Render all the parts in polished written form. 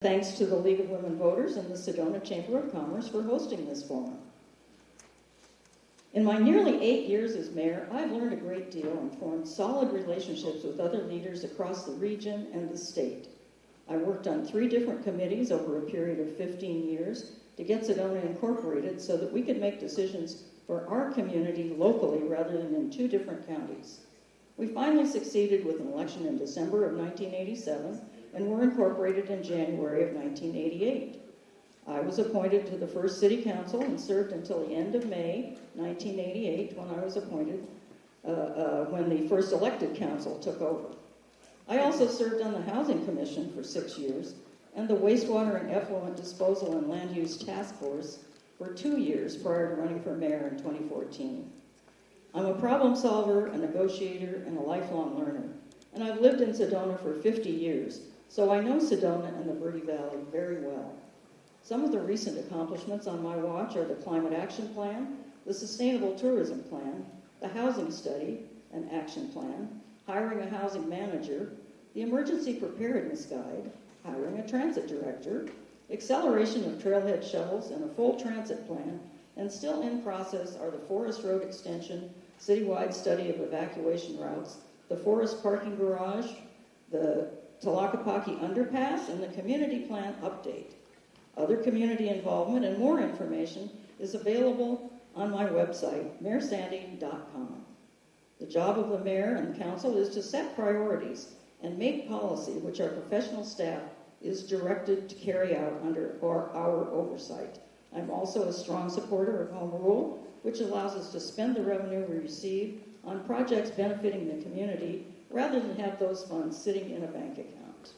Thanks to the League of Women Voters and the Sedona Chamber of Commerce for hosting this forum. In my nearly 8 years as mayor, I've learned a great deal and formed solid relationships with other leaders across the region and the state. I worked on 3 different committees over a period of 15 years to get Sedona incorporated so that we could make decisions for our community locally rather than in 2 different counties. We finally succeeded with an election in December of 1987 and were incorporated in January of 1988. I was appointed to the first city council and served until the end of May 1988 when I was appointed, when the first elected council took over. I also served on the Housing Commission for 6 years and the Wastewater and Effluent Disposal and Land Use Task Force for 2 years prior to running for mayor in 2014. I'm a problem solver, a negotiator, and a lifelong learner, and I've lived in Sedona for 50 years, so I know Sedona and the Verde Valley very well. Some of the recent accomplishments on my watch are the Climate Action Plan, the Sustainable Tourism Plan, the Housing Study and Action Plan, hiring a housing manager, the Emergency Preparedness Guide, hiring a transit director, acceleration of trailhead shuttles and a full transit plan, and still in process are the Forest Road Extension, citywide study of evacuation routes, the Forest Parking Garage, the Talakapaki Underpass, and the Community Plan Update. Other community involvement and more information is available on my website, mayorsandy.com. The job of the mayor and council is to set priorities and make policy which our professional staff is directed to carry out under our oversight. I'm also a strong supporter of home rule, which allows us to spend the revenue we receive on projects benefiting the community rather than have those funds sitting in a bank account.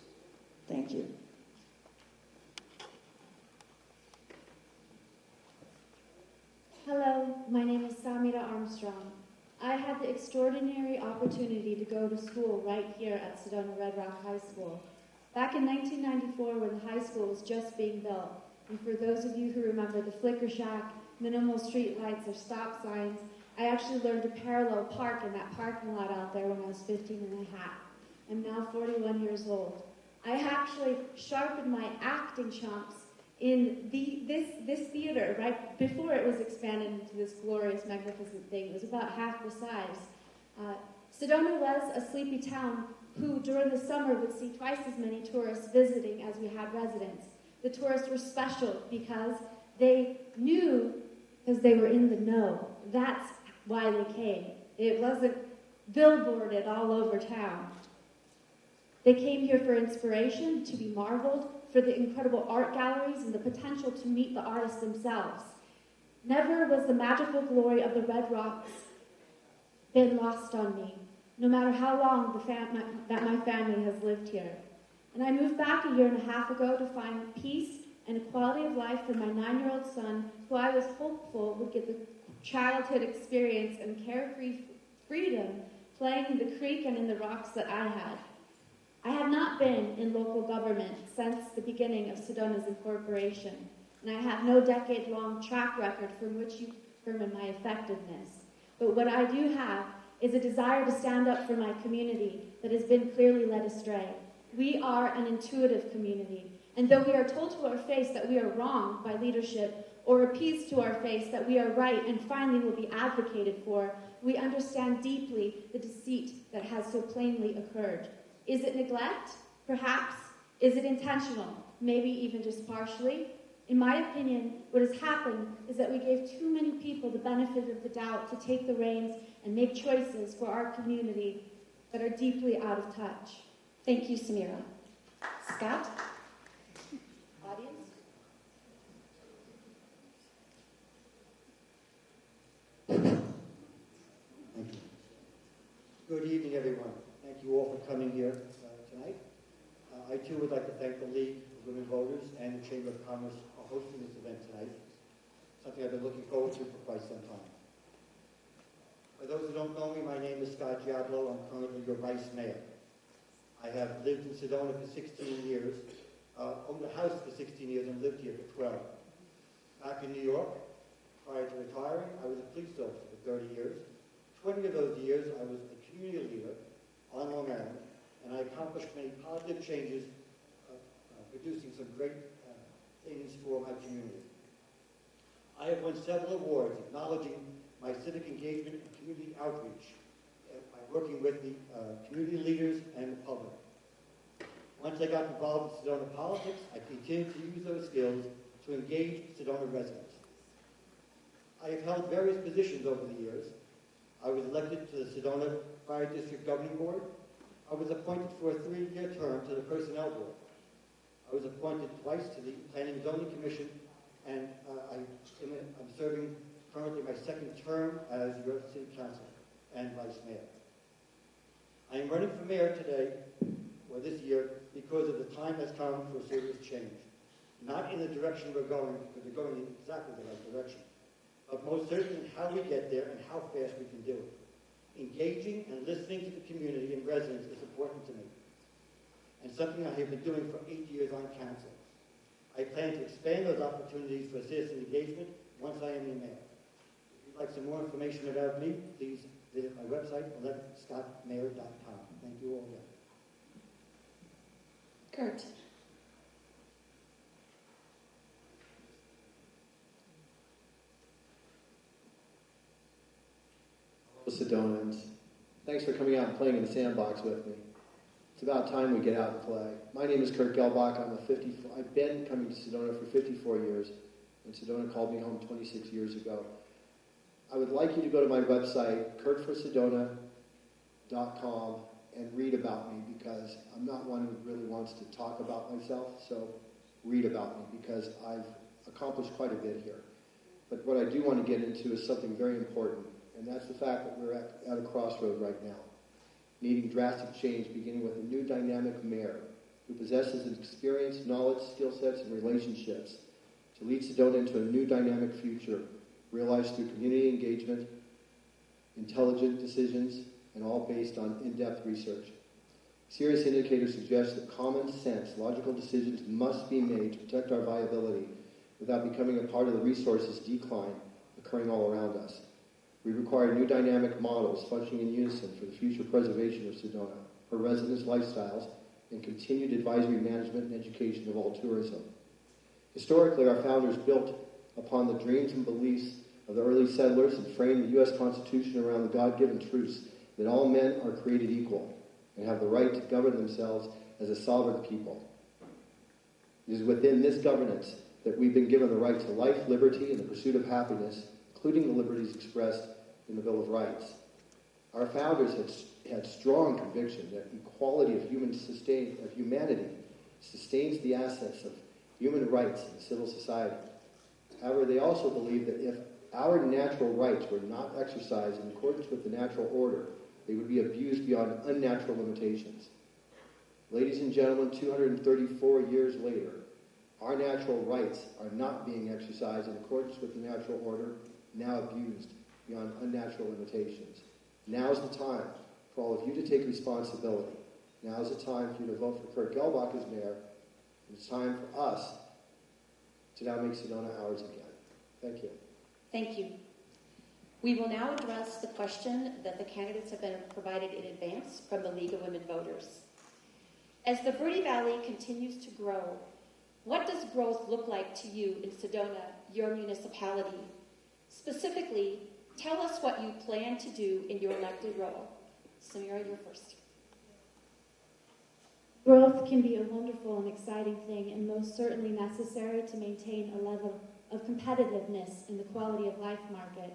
Thank you. Hello, my name is Samira Armstrong. I had the extraordinary opportunity to go to school right here at Sedona Red Rock High School. Back in 1994, when the high school was just being built, and for those of you who remember the flicker shack, minimal street lights, or stop signs, I actually learned to parallel park in that parking lot out there when I was 15 and a half. I'm now 41 years old. I actually sharpened my acting chops in this theater right before it was expanded into this glorious, magnificent thing. It was about half the size. Sedona was a sleepy town who, during the summer, would see twice as many tourists visiting as we had residents. The tourists were special because they knew, because they were in the know. That's why they came. It wasn't billboarded all over town. They came here for inspiration, to be marveled, for the incredible art galleries and the potential to meet the artists themselves. Never was the magical glory of the Red Rocks been lost on me, no matter how long that my family has lived here. And I moved back a year and a half ago to find peace and a quality of life for my 9-year-old son, who I was hopeful would get the childhood experience and carefree freedom playing in the creek and in the rocks that I had. I have not been in local government since the beginning of Sedona's incorporation, and I have no decade-long track record from which you determine my effectiveness. But what I do have is a desire to stand up for my community that has been clearly led astray. We are an intuitive community, and though we are told to our face that we are wrong by leadership, or appeased to our face that we are right and finally will be advocated for, we understand deeply the deceit that has so plainly occurred. Is it neglect? Perhaps. Is it intentional? Maybe even just partially. In my opinion, what has happened is that we gave too many people the benefit of the doubt to take the reins and make choices for our community that are deeply out of touch. Thank you, Samira. Scott? Audience? Thank you. Good evening, everyone. Thank you all for coming here tonight. I too would like to thank the League of Women Voters and the Chamber of Commerce for hosting this event tonight, something I've been looking forward to for quite some time. For those who don't know me, my name is Scott Diablo. I'm currently your Vice Mayor. I have lived in Sedona for 16 years, owned a house for 16 years, and lived here for 12. Back in New York, prior to retiring, I was a police officer for 30 years. 20 of those years, I was a community leader on Long Island, and I accomplished many positive changes, producing some great things for my community. I have won several awards acknowledging my civic engagement and community outreach by working with the community leaders and the public. Once I got involved in Sedona politics, I continued to use those skills to engage Sedona residents. I have held various positions over the years. I was elected to the Sedona Fire District Governing Board. I was appointed for a 3-year term to the Personnel Board. I was appointed twice to the Planning and Zoning Commission, and I'm serving currently my 2nd term as your City Councilor and Vice Mayor. I am running for Mayor today, or this year, because of the time has come for serious change. Not in the direction we're going, because we're going in exactly the right direction, but most certainly in how we get there and how fast we can do it. Engaging and listening to the community and residents is important to me, and something I have been doing for 8 years on council. I plan to expand those opportunities for citizen engagement once I am the mayor. If you'd like some more information about me, please visit my website, 11scottmayor.com. Thank you all again. Kurt. Sedonans, thanks for coming out and playing in the sandbox with me. It's about time we get out and play. My name is Kurt Gelbach. I've been coming to Sedona for 54 years, and Sedona called me home 26 years ago. I would like you to go to my website, kurtforsedona.com, and read about me, because I'm not one who really wants to talk about myself, so read about me, because I've accomplished quite a bit here. But what I do want to get into is something very important, and that's the fact that we're at a crossroad right now, needing drastic change, beginning with a new dynamic mayor who possesses experience, knowledge, skill sets, and relationships to lead Sedona into a new dynamic future, realized through community engagement, intelligent decisions, and all based on in-depth research. Serious indicators suggest that common sense, logical decisions must be made to protect our viability without becoming a part of the resources decline occurring all around us. We require new dynamic models functioning in unison for the future preservation of Sedona, her residents' lifestyles, and continued advisory management and education of all tourism. Historically, our founders built upon the dreams and beliefs of the early settlers and framed the U.S. Constitution around the God-given truths that all men are created equal and have the right to govern themselves as a sovereign people. It is within this governance that we've been given the right to life, liberty, and the pursuit of happiness, including the liberties expressed in the Bill of Rights. Our founders had strong conviction that equality of humanity sustains the assets of human rights in civil society. However, they also believed that if our natural rights were not exercised in accordance with the natural order, they would be abused beyond unnatural limitations. Ladies and gentlemen, 234 years later, our natural rights are not being exercised in accordance with the natural order, now abused beyond unnatural limitations. Now's the time for all of you to take responsibility. Now's the time for you to vote for Kurt Gelbach as mayor. It's time for us to now make Sedona ours again. Thank you. Thank you. We will now address the question that the candidates have been provided in advance from the League of Women Voters. As the Verde Valley continues to grow, what does growth look like to you in Sedona, your municipality? Specifically, tell us what you plan to do in your elected role. Samira, you're first. Growth can be a wonderful and exciting thing, and most certainly necessary to maintain a level of competitiveness in the quality of life market.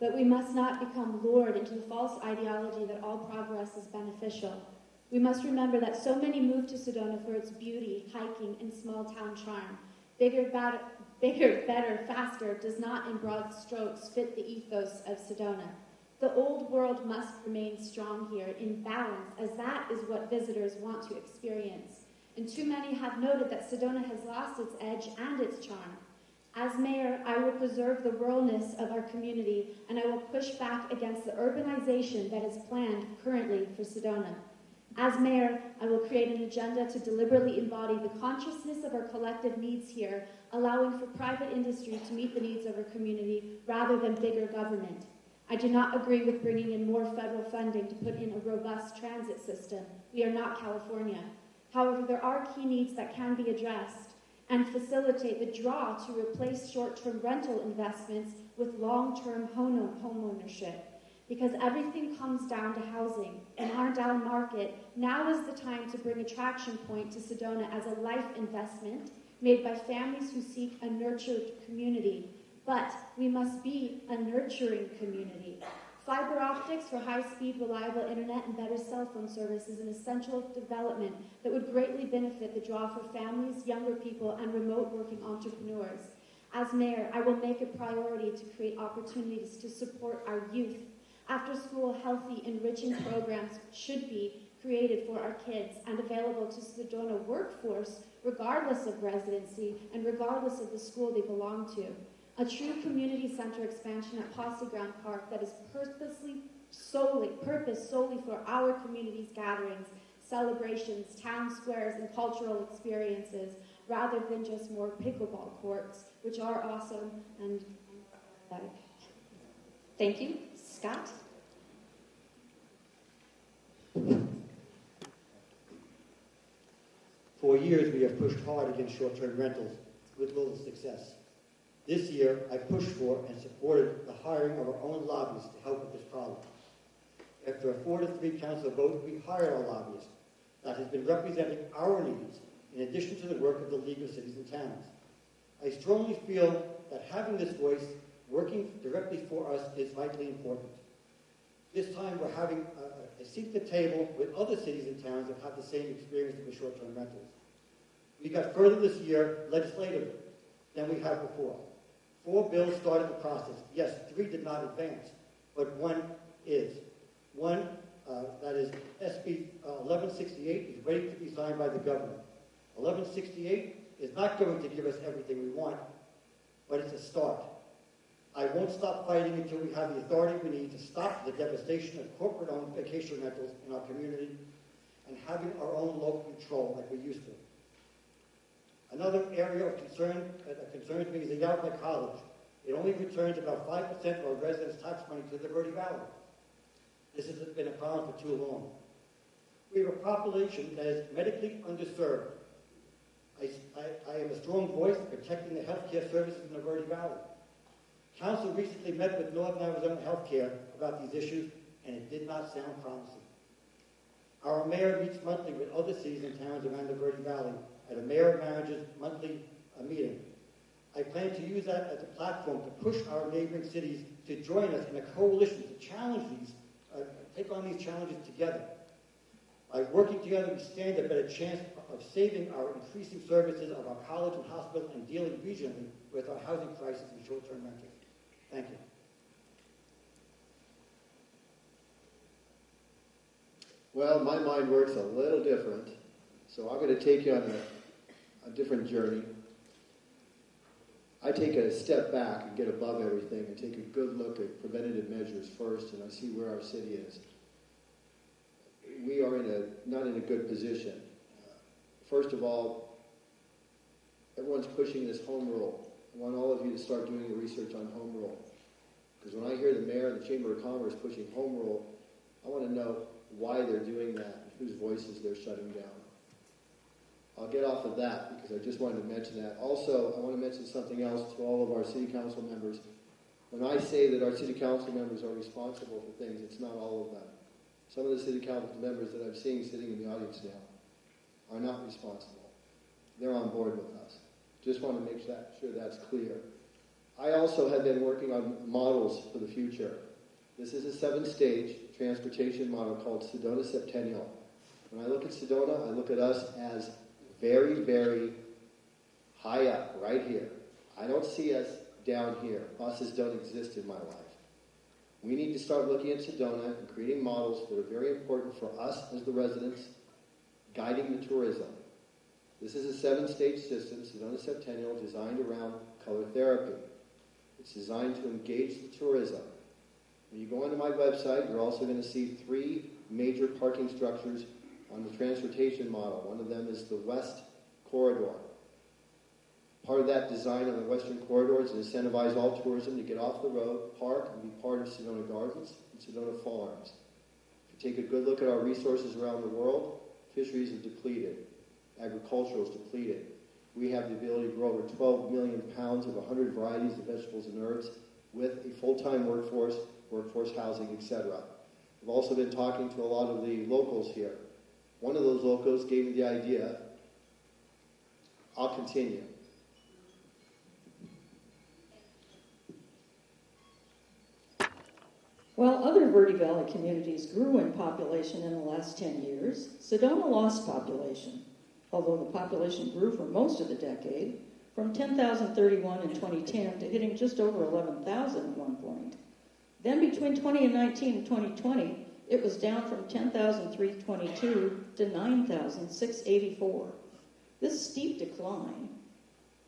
But we must not become lured into the false ideology that all progress is beneficial. We must remember that so many move to Sedona for its beauty, hiking, and small-town charm. Bigger, better, faster does not in broad strokes fit the ethos of Sedona. The old world must remain strong here in balance, as that is what visitors want to experience. And too many have noted that Sedona has lost its edge and its charm. As mayor, I will preserve the ruralness of our community, and I will push back against the urbanization that is planned currently for Sedona. As mayor, I will create an agenda to deliberately embody the consciousness of our collective needs here, allowing for private industry to meet the needs of our community rather than bigger government. I do not agree with bringing in more federal funding to put in a robust transit system. We are not California. However, there are key needs that can be addressed and facilitate the draw to replace short-term rental investments with long-term homeownership. Because everything comes down to housing. In our down market, now is the time to bring Attraction Point to Sedona as a life investment made by families who seek a nurtured community. But we must be a nurturing community. Fiber optics for high-speed, reliable internet and better cell phone service is an essential development that would greatly benefit the draw for families, younger people, and remote working entrepreneurs. As mayor, I will make a priority to create opportunities to support our youth. After-school, healthy, enriching programs should be created for our kids and available to Sedona workforce regardless of residency and regardless of the school they belong to. A true community center expansion at Posse Ground Park that is purposed solely for our community's gatherings, celebrations, town squares, and cultural experiences, rather than just more pickleball courts, which are awesome and athletic. Thank you. Scott? For years, we have pushed hard against short-term rentals with little success. This year, I pushed for and supported the hiring of our own lobbyists to help with this problem. After a 4-3 council vote, we hired our lobbyist that has been representing our needs in addition to the work of the League of Cities and Towns. I strongly feel that having this voice working directly for us is vitally important. This time we're having a seat at the table with other cities and towns that have the same experience with short-term rentals. We got further this year legislatively than we have before. 4 bills started the process. Yes, 3 did not advance, but 1 is. One, that is SB 1168, is ready to be signed by the governor. 1168 is not going to give us everything we want, but it's a start. I won't stop fighting until we have the authority we need to stop the devastation of corporate-owned vacation rentals in our community and having our own local control like we used to. Another area of concern that concerns me is the Yalva College. It only returns about 5% of our residents' tax money to the Verde Valley. This has been a problem for too long. We have a population that is medically underserved. I am a strong voice in protecting the healthcare services in the Verde Valley. Council recently met with Northern Arizona Healthcare about these issues, and it did not sound promising. Our mayor meets monthly with other cities and towns around the Verde Valley at a mayor-manager's monthly meeting. I plan to use that as a platform to push our neighboring cities to join us in a coalition to challenge these, take on these challenges together. By working together, we stand a better chance of saving our increasing services of our college and hospital and dealing regionally with our housing crisis and short-term rentals. Thank you. Well, my mind works a little different, so I'm going to take you on a different journey. I take a step back and get above everything and take a good look at preventative measures first, and I see where our city is. We are not in a good position. First of all, everyone's pushing this home rule. I want all of you to start doing your research on home rule. Because when I hear the mayor and the Chamber of Commerce pushing home rule, I want to know why they're doing that and whose voices they're shutting down. I'll get off of that because I just wanted to mention that. Also, I want to mention something else to all of our city council members. When I say that our city council members are responsible for things, it's not all of them. Some of the city council members that I'm seeing sitting in the audience now are not responsible. They're on board with us. Just want to make sure that's clear. I also have been working on models for the future. This is a 7-stage transportation model called Sedona Septennial. When I look at Sedona, I look at us as very, very high up, right here. I don't see us down here. Buses don't exist in my life. We need to start looking at Sedona and creating models that are very important for us as the residents, guiding the tourism. This is a 7-stage system, Sedona Septennial, designed around color therapy. It's designed to engage the tourism. When you go onto my website, you're also going to see 3 major parking structures on the transportation model. One of them is the West Corridor. Part of that design on the Western Corridor is to incentivize all tourism to get off the road, park, and be part of Sedona Gardens and Sedona Farms. If you take a good look at our resources around the world, fisheries are depleted. agricultural is depleted. We have the ability to grow over 12 million pounds of 100 varieties of vegetables and herbs with a full-time workforce housing, etc. We've also been talking to a lot of the locals here. One of those locals gave me the idea. I'll continue. While other Verde Valley communities grew in population in the last 10 years, Sedona lost population, although the population grew for most of the decade, from 10,031 in 2010 to hitting just over 11,000 at one point. Then between 2019 and 2020, it was down from 10,322 to 9,684. This steep decline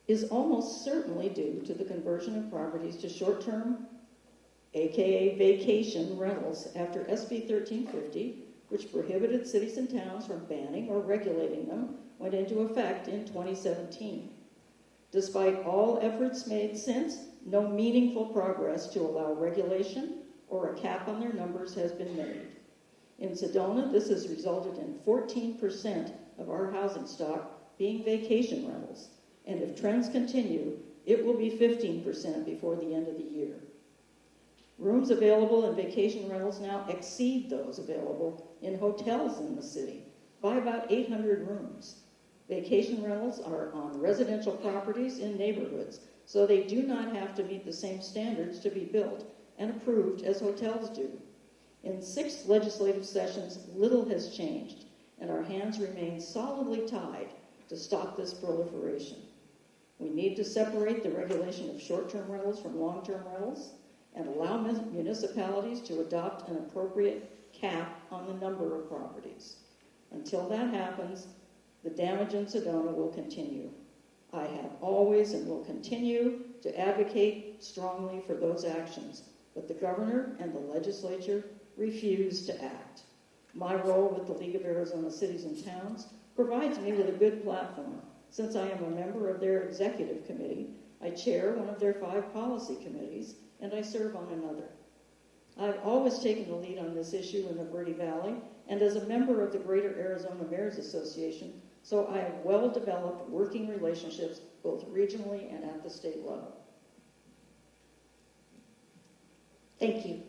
is almost certainly due to the conversion of properties to short-term, aka vacation rentals, after SB 1350, which prohibited cities and towns from banning or regulating them, went into effect in 2017. Despite all efforts made since, no meaningful progress to allow regulation or a cap on their numbers has been made. In Sedona, this has resulted in 14% of our housing stock being vacation rentals, and if trends continue, it will be 15% before the end of the year. Rooms available in vacation rentals now exceed those available in hotels in the city by about 800 rooms. Vacation rentals are on residential properties in neighborhoods, so they do not have to meet the same standards to be built and approved as hotels do. In 6 legislative sessions, little has changed, and our hands remain solidly tied to stop this proliferation. We need to separate the regulation of short-term rentals from long-term rentals and allow municipalities to adopt an appropriate cap on the number of properties. Until that happens, the damage in Sedona will continue. I have always and will continue to advocate strongly for those actions, but the governor and the legislature refuse to act. My role with the League of Arizona Cities and Towns provides me with a good platform. Since I am a member of their executive committee, I chair one of their 5 policy committees, and I serve on another. I've always taken the lead on this issue in the Verde Valley, and as a member of the Greater Arizona Mayors Association, so I have well-developed working relationships both regionally and at the state level. Thank you.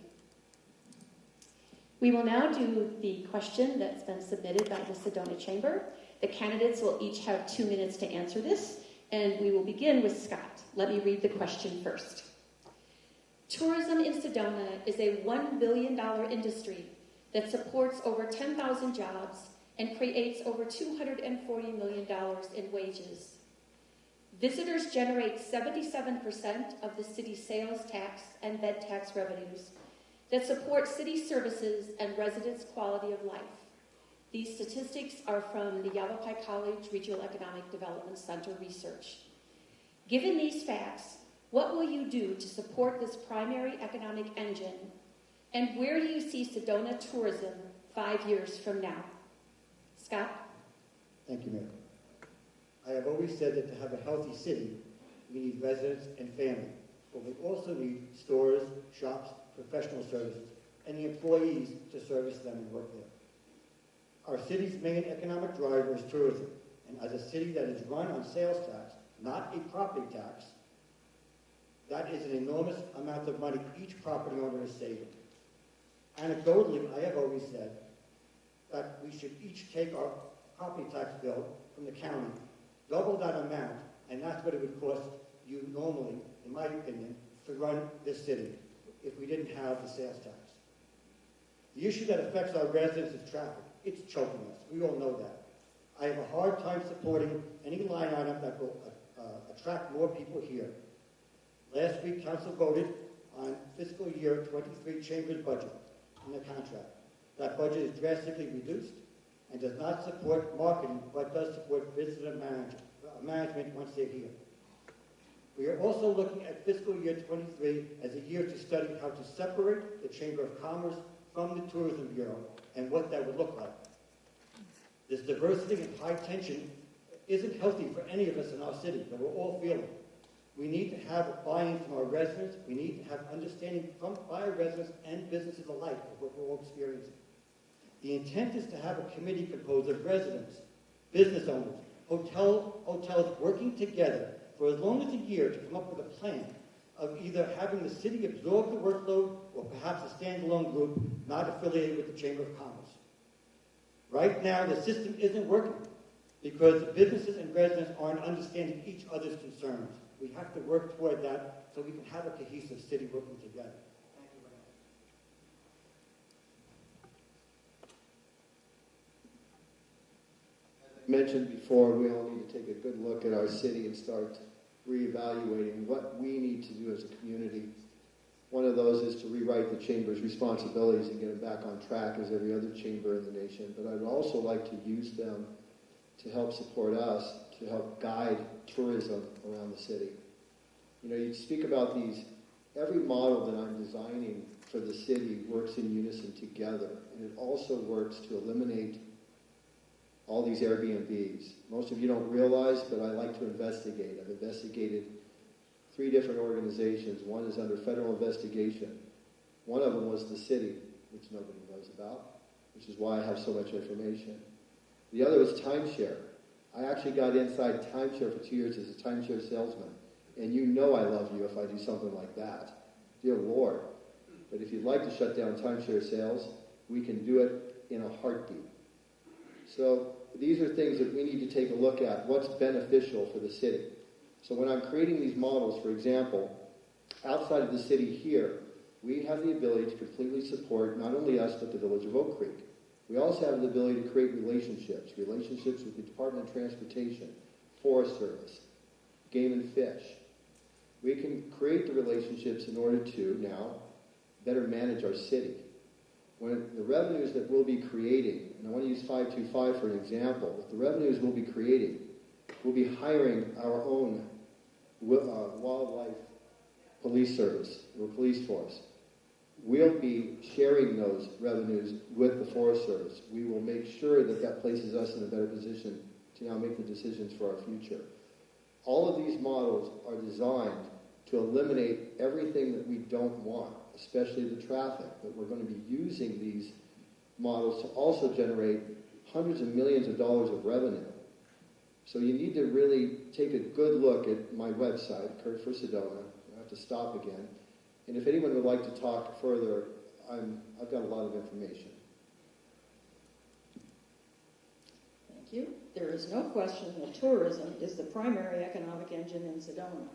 We will now do the question that's been submitted by the Sedona Chamber. The candidates will each have 2 minutes to answer this, and we will begin with Scott. Let me read the question first. Tourism in Sedona is a $1 billion industry that supports over 10,000 jobs and creates over $240 million in wages. Visitors generate 77% of the city's sales tax and bed tax revenues that support city services and residents' quality of life. These statistics are from the Yavapai College Regional Economic Development Center research. Given these facts, what will you do to support this primary economic engine, and where do you see Sedona tourism 5 years from now? Scott? Thank you, Mayor. I have always said that to have a healthy city, we need residents and family, but we also need stores, shops, professional services, and the employees to service them and work there. Our city's main economic driver is tourism, and as a city that is run on sales tax, not a property tax, that is an enormous amount of money each property owner is saving. Anecdotally, I have always said that we should each take our property tax bill from the county, double that amount, and that's what it would cost you normally, in my opinion, to run this city if we didn't have the sales tax. The issue that affects our residents is traffic. It's choking us. We all know that. I have a hard time supporting any line item that will attract more people here. Last week, Council voted on fiscal year 23 Chamber's budget in the contract. That budget is drastically reduced and does not support marketing, but does support visitor management once they're here. We are also looking at fiscal year 23 as a year to study how to separate the Chamber of Commerce from the Tourism Bureau and what that would look like. This diversity and high tension isn't healthy for any of us in our city, that we're all feeling. We need to have buy-in from our residents. We need to have understanding by our residents and businesses alike of what we're all experiencing. The intent is to have a committee composed of residents, business owners, hotels working together for as long as a year to come up with a plan of either having the city absorb the workload or perhaps a standalone group not affiliated with the Chamber of Commerce. Right now, the system isn't working because the businesses and residents aren't understanding each other's concerns. We have to work toward that so we can have a cohesive city working together. Thank you very much. As I mentioned before, we all need to take a good look at our city and start reevaluating what we need to do as a community. One of those is to rewrite the chamber's responsibilities and get them back on track as every other chamber in the nation. But I'd also like to use them to help support us, to help guide tourism around the city. You know, you speak about these, every model that I'm designing for the city works in unison together. And it also works to eliminate all these Airbnbs. Most of you don't realize, but I like to investigate. I've investigated 3 different organizations. One is under federal investigation. One of them was the city, which nobody knows about, which is why I have so much information. The other was timeshare. I actually got inside timeshare for 2 years as a timeshare salesman. And you know I love you if I do something like that. Dear Lord. But if you'd like to shut down timeshare sales, we can do it in a heartbeat. So these are things that we need to take a look at. What's beneficial for the city? So when I'm creating these models, for example, outside of the city here, we have the ability to completely support not only us, but the village of Oak Creek. We also have the ability to create relationships with the Department of Transportation, Forest Service, Game and Fish. We can create the relationships in order to now better manage our city. When the revenues that we'll be creating, and I want to use 525 for an example, with the revenues we'll be creating, we'll be hiring our own wildlife police service, or police force. We'll be sharing those revenues with the Forest Service. We will make sure that that places us in a better position to now make the decisions for our future. All of these models are designed to eliminate everything that we don't want, especially the traffic, but we're going to be using these models to also generate hundreds of millions of dollars of revenue. So you need to really take a good look at my website, Kurt for Sedona. I have to stop again. And if anyone would like to talk further, I've got a lot of information. Thank you. There is no question that tourism is the primary economic engine in Sedona.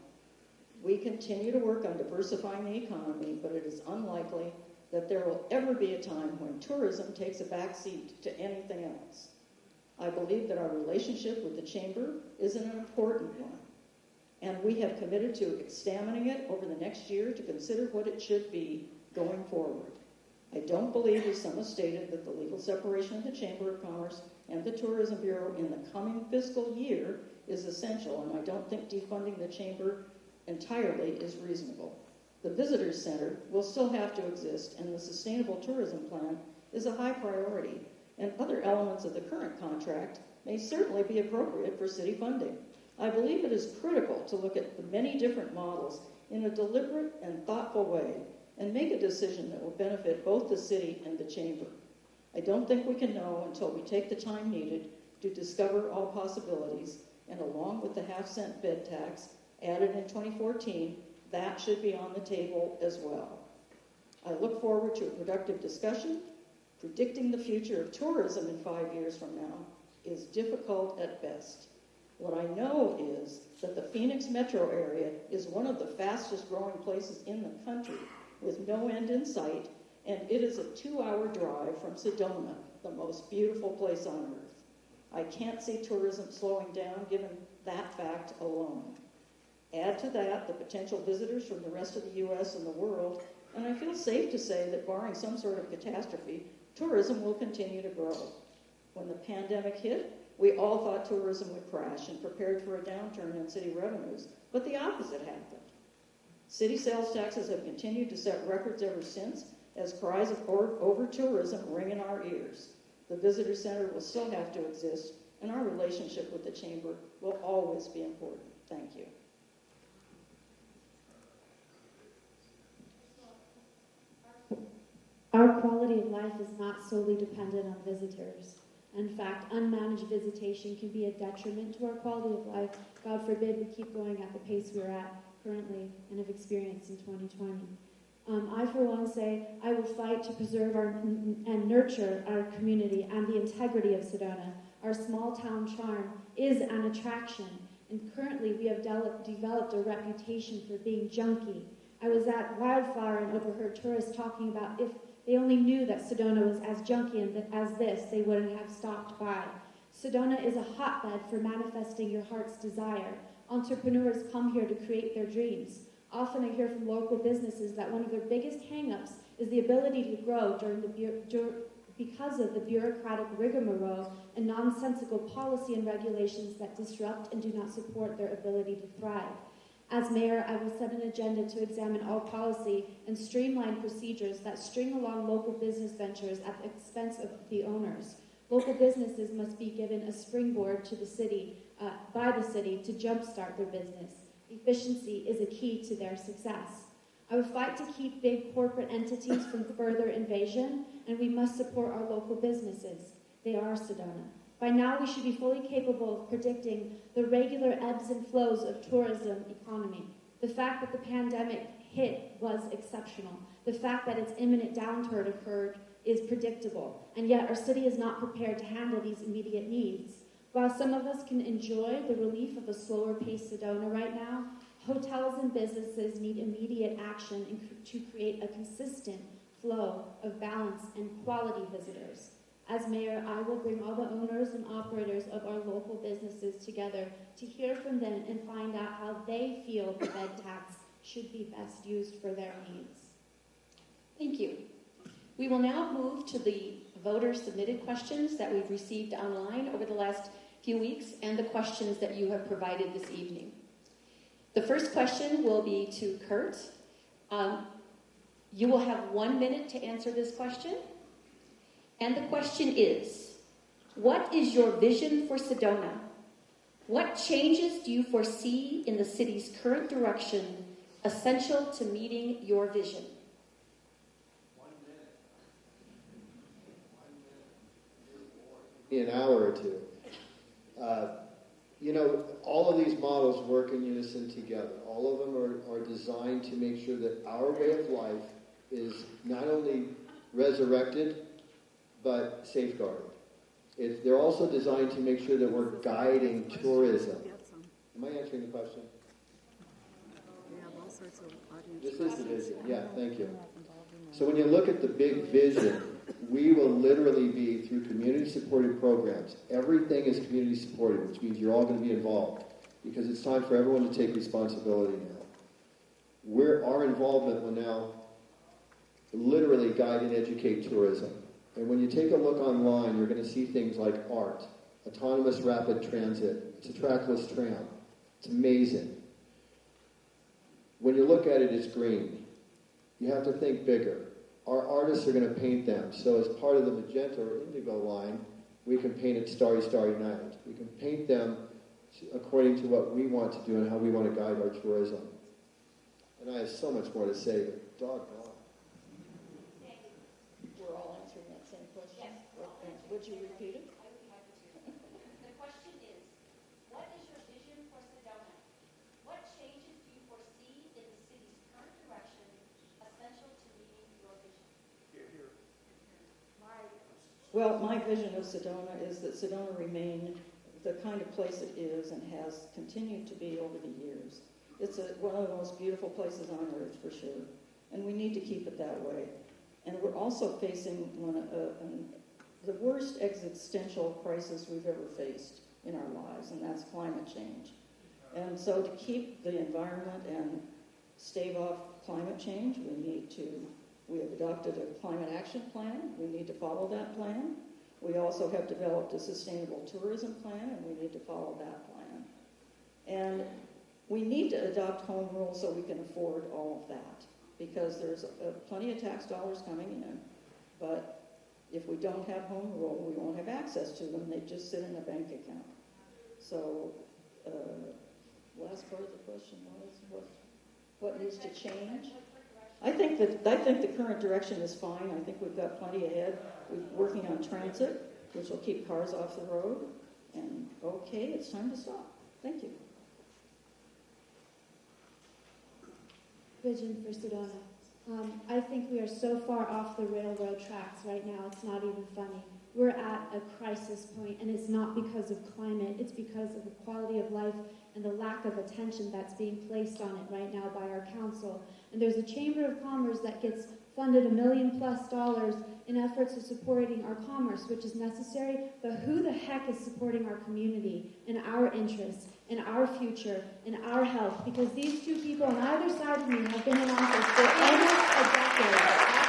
We continue to work on diversifying the economy, but it is unlikely that there will ever be a time when tourism takes a back seat to anything else. I believe that our relationship with the Chamber is an important one, and we have committed to examining it over the next year to consider what it should be going forward. I don't believe, as some have stated, that the legal separation of the Chamber of Commerce and the Tourism Bureau in the coming fiscal year is essential, and I don't think defunding the Chamber entirely is reasonable. The Visitors Center will still have to exist, and the Sustainable Tourism Plan is a high priority, and other elements of the current contract may certainly be appropriate for city funding. I believe it is critical to look at the many different models in a deliberate and thoughtful way and make a decision that will benefit both the city and the Chamber. I don't think we can know until we take the time needed to discover all possibilities, and along with the half-cent bed tax added in 2014, that should be on the table as well. I look forward to a productive discussion. Predicting the future of tourism in 5 years from now is difficult at best. What I know is that the Phoenix metro area is one of the fastest growing places in the country with no end in sight, and it is a 2-hour drive from Sedona, the most beautiful place on earth. I can't see tourism slowing down given that fact alone. Add to that the potential visitors from the rest of the U.S. and the world, and I feel safe to say that barring some sort of catastrophe, tourism will continue to grow. When the pandemic hit, we all thought tourism would crash and prepared for a downturn in city revenues, but the opposite happened. City sales taxes have continued to set records ever since, as cries of over-tourism ring in our ears. The Visitor Center will still have to exist, and our relationship with the Chamber will always be important. Thank you. Our quality of life is not solely dependent on visitors, In fact, unmanaged visitation can be a detriment to our quality of life. God forbid we keep going at the pace we're at currently and have experienced in 2020. I, for one, say I will fight to preserve and nurture our community and the integrity of Sedona. Our small town charm is an attraction, and currently we have developed a reputation for being junky. I was at Wildflower and overheard tourists talking about if they only knew that Sedona was as junky as this, they wouldn't have stopped by. Sedona is a hotbed for manifesting your heart's desire. Entrepreneurs come here to create their dreams. Often I hear from local businesses that one of their biggest hang-ups is the ability to grow because of the bureaucratic rigmarole and nonsensical policy and regulations that disrupt and do not support their ability to thrive. As mayor, I will set an agenda to examine all policy and streamline procedures that string along local business ventures at the expense of the owners. Local businesses must be given a springboard to the city, by the city to jumpstart their business. Efficiency is a key to their success. I would fight to keep big corporate entities from further invasion, and we must support our local businesses. They are Sedona. By now, we should be fully capable of predicting the regular ebbs and flows of tourism economy. The fact that the pandemic hit was exceptional. The fact that its imminent downturn occurred is predictable, and yet our city is not prepared to handle these immediate needs. While some of us can enjoy the relief of a slower-paced Sedona right now, hotels and businesses need immediate action to create a consistent flow of balance and quality visitors. As mayor, I will bring all the owners and operators of our local businesses together to hear from them and find out how they feel the bed tax should be best used for their needs. Thank you. We will now move to the voter-submitted questions that we've received online over the last few weeks and the questions that you have provided this evening. The first question will be to Kurt. You will have 1 minute to answer this question. And the question is, what is your vision for Sedona? What changes do you foresee in the city's current direction essential to meeting your vision? 1 minute. An hour or two. All of these models work in unison together. All of them are designed to make sure that our way of life is not only resurrected, but safeguarded. They're also designed to make sure that we're guiding tourism. Am I answering the question? This is the vision. Yeah, thank you. So when you look at the big vision, we will literally be, through community-supported programs, everything is community-supported, which means you're all going to be involved, because it's time for everyone to take responsibility now. Our involvement will now literally guide and educate tourism. And when you take a look online, you're going to see things like art, autonomous rapid transit, it's a trackless tram. It's amazing. When you look at it, it's green. You have to think bigger. Our artists are going to paint them. So as part of the magenta or indigo line, we can paint it Starry, Starry Night. We can paint them according to what we want to do and how we want to guide our tourism. And I have so much more to say, but doggone. We're all answering that same question? Yes. Would you repeat it? I would be happy to. The question is, what is your vision for Sedona? What changes do you foresee in the city's current direction essential to meeting your vision? Well, my vision of Sedona is that Sedona remain the kind of place it is and has continued to be over the years. It's one of the most beautiful places on earth, for sure, and we need to keep it that way. And we're also facing the worst existential crisis we've ever faced in our lives, and that's climate change. And so to keep the environment and stave off climate change, we have adopted a climate action plan. We need to follow that plan. We also have developed a sustainable tourism plan, and we need to follow that plan. And we need to adopt home rule so we can afford all of that, because there's plenty of tax dollars coming in. But if we don't have home rule, we won't have access to them. They just sit in a bank account. So, last part of the question was what needs to change? I think the current direction is fine. I think we've got plenty ahead. We're working on transit. which will keep cars off the road. And okay, it's time to stop. Thank you. Vision for Sedona. I think we are so far off the railroad tracks right now, it's not even funny. We're at a crisis point, and it's not because of climate, it's because of the quality of life and the lack of attention that's being placed on it right now by our council. And there's a Chamber of Commerce that gets funded $1 million+ in efforts of supporting our commerce, which is necessary, but who the heck is supporting our community and our interests and our future and our health? Because these two people on either side of me have been in office for almost a decade.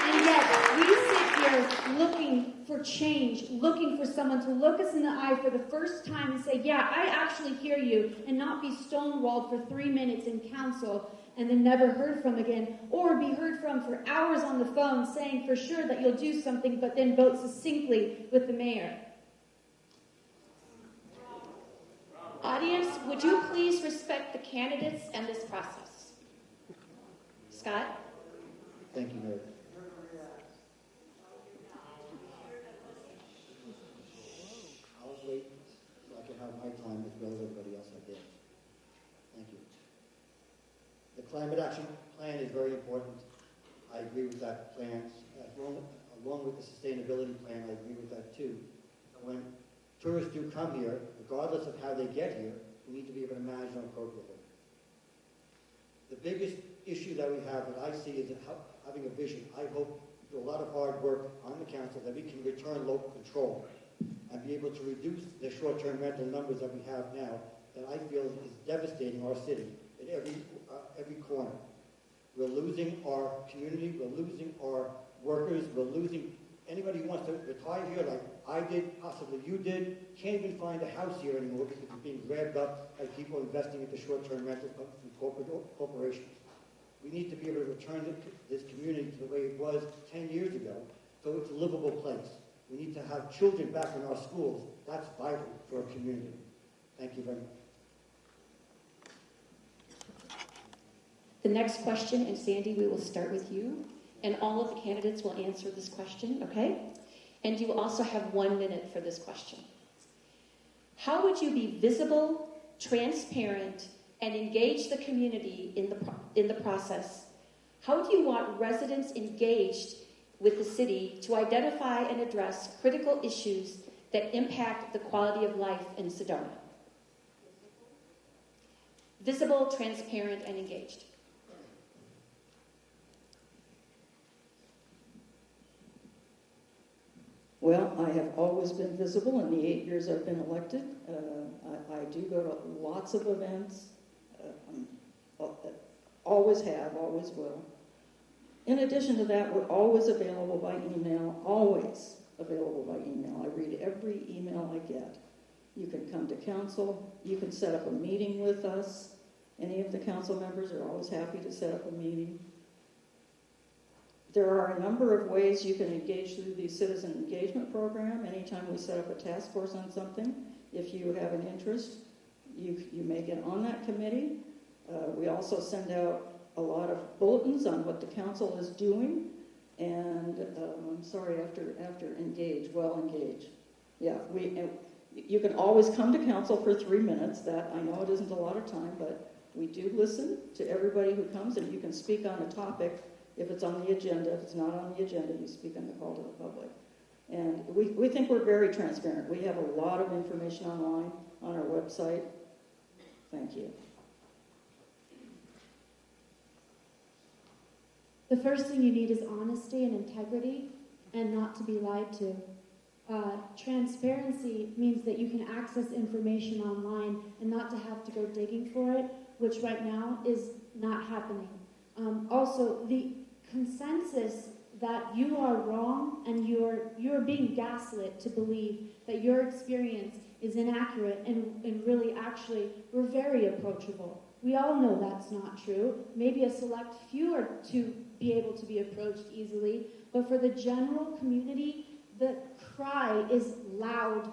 And yet we sit here looking for change, looking for someone to look us in the eye for the first time and say, yeah, I actually hear you, and not be stonewalled for 3 minutes in council and then never heard from again, or be heard from for hours on the phone saying for sure that you'll do something, but then vote succinctly with the mayor. Audience, would you please respect the candidates and this process? Scott? Thank you, Mayor. I'll wait so I can have my time as well as everybody else I did. Thank you. The climate action plan is very important. I agree with that plan. Along with the sustainability plan, I agree with that too. When tourists do come here, regardless of how they get here, we need to be able to manage them appropriately. The biggest issue that we have, that I see, is having a vision. I hope through a lot of hard work on the council that we can return local control and be able to reduce the short-term rental numbers that we have now that I feel is devastating our city at every corner. We're losing our community, we're losing our workers, we're losing anybody who wants to retire here like I did, possibly you did, can't even find a house here anymore because it's being grabbed up by people investing into short-term rentals from corporations. We need to be able to return this community to the way it was 10 years ago, so it's a livable place. We need to have children back in our schools. That's vital for our community. Thank you very much. The next question, and Sandy, we will start with you, and all of the candidates will answer this question, okay? And you will also have 1 minute for this question. How would you be visible, transparent, and engage the community in the process? How do you want residents engaged with the city to identify and address critical issues that impact the quality of life in Sedona? Visible, transparent, and engaged. Well, I have always been visible in the 8 years I've been elected. I do go to lots of events. Always have, always will. In addition to that, we're always available by email, always available by email. I read every email I get. You can come to council. You can set up a meeting with us. Any of the council members are always happy to set up a meeting. There are a number of ways you can engage through the citizen engagement program. Anytime we set up a task force on something, if you have an interest, you may get on that committee. We also send out a lot of bulletins on what the council is doing. And I'm sorry, after engage, well engage. Yeah, you can always come to council for 3 minutes. That I know it isn't a lot of time, but we do listen to everybody who comes, and you can speak on a topic if it's on the agenda. If it's not on the agenda, you speak on the call to the public. And we think we're very transparent. We have a lot of information online on our website. Thank you. The first thing you need is honesty and integrity, and not to be lied to. Transparency means that you can access information online and not to have to go digging for it, which right now is not happening. Also, the consensus that you are wrong and you're being gaslit to believe that your experience is inaccurate and really actually we're very approachable. We all know that's not true. Maybe a select few are to be able to be approached easily, but for the general community, the cry is loud.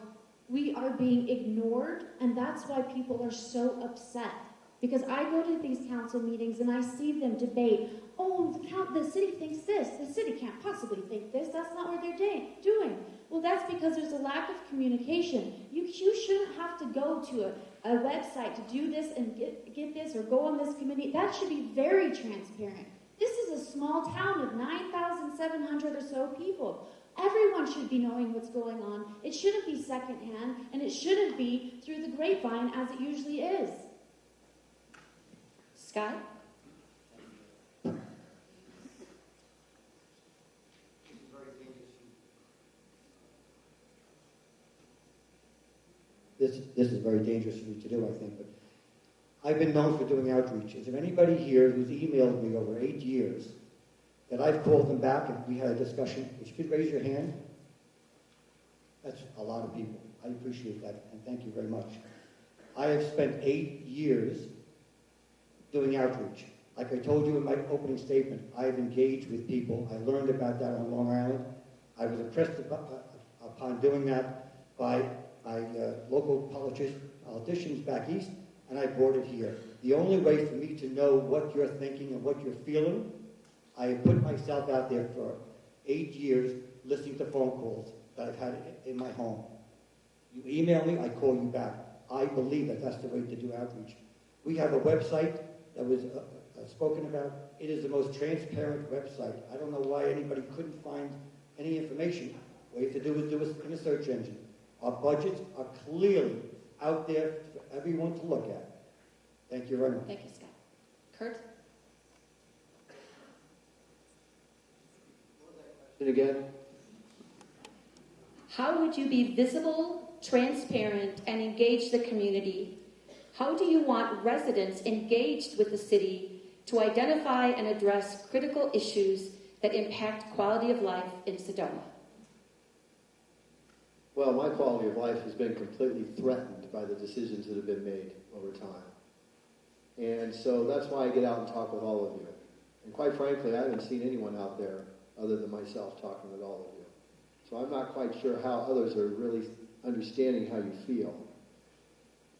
We are being ignored, and that's why people are so upset. Because I go to these council meetings and I see them debate oh, the city thinks this. The city can't possibly think this. That's not what they're doing. Well, that's because there's a lack of communication. You shouldn't have to go to a website to do this and get this or go on this committee. That should be very transparent. This is a small town of 9,700 or so people. Everyone should be knowing what's going on. It shouldn't be secondhand, and it shouldn't be through the grapevine as it usually is. Scott? This is very dangerous for me to do, I think, but I've been known for doing outreach. Is there anybody here who's emailed me over 8 years that I've called them back and we had a discussion? If you could raise your hand. That's a lot of people. I appreciate that, and thank you very much. I have spent 8 years doing outreach. Like I told you in my opening statement, I have engaged with people. I learned about that on Long Island. I was impressed upon doing that by local politicians back east, and I brought it here. The only way for me to know what you're thinking and what you're feeling, I have put myself out there for 8 years listening to phone calls that I've had in my home. You email me, I call you back. I believe that that's the way to do outreach. We have a website that was spoken about. It is the most transparent website. I don't know why anybody couldn't find any information. All you have to do is do it in a search engine. Our budgets are clearly out there for everyone to look at. Thank you very much. Thank you, Scott. Kurt? And again, How would you be visible, transparent, and engage the community? How do you want residents engaged with the city to identify and address critical issues that impact quality of life in Sedona? well, my quality of life has been completely threatened by the decisions that have been made over time. And so that's why I get out and talk with all of you. And quite frankly, I haven't seen anyone out there other than myself talking with all of you. So I'm not quite sure how others are really understanding how you feel.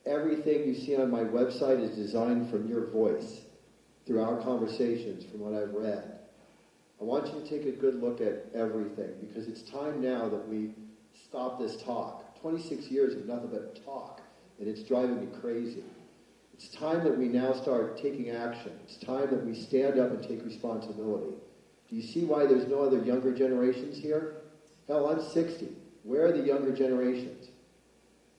Everything you see on my website is designed from your voice, through our conversations, from what I've read. I want you to take a good look at everything, because it's time now that we stop this talk. 26 years of nothing but talk, and it's driving me crazy. It's time that we now start taking action. It's time that we stand up and take responsibility. Do you see why there's no other younger generations here? Hell, I'm 60. Where are the younger generations?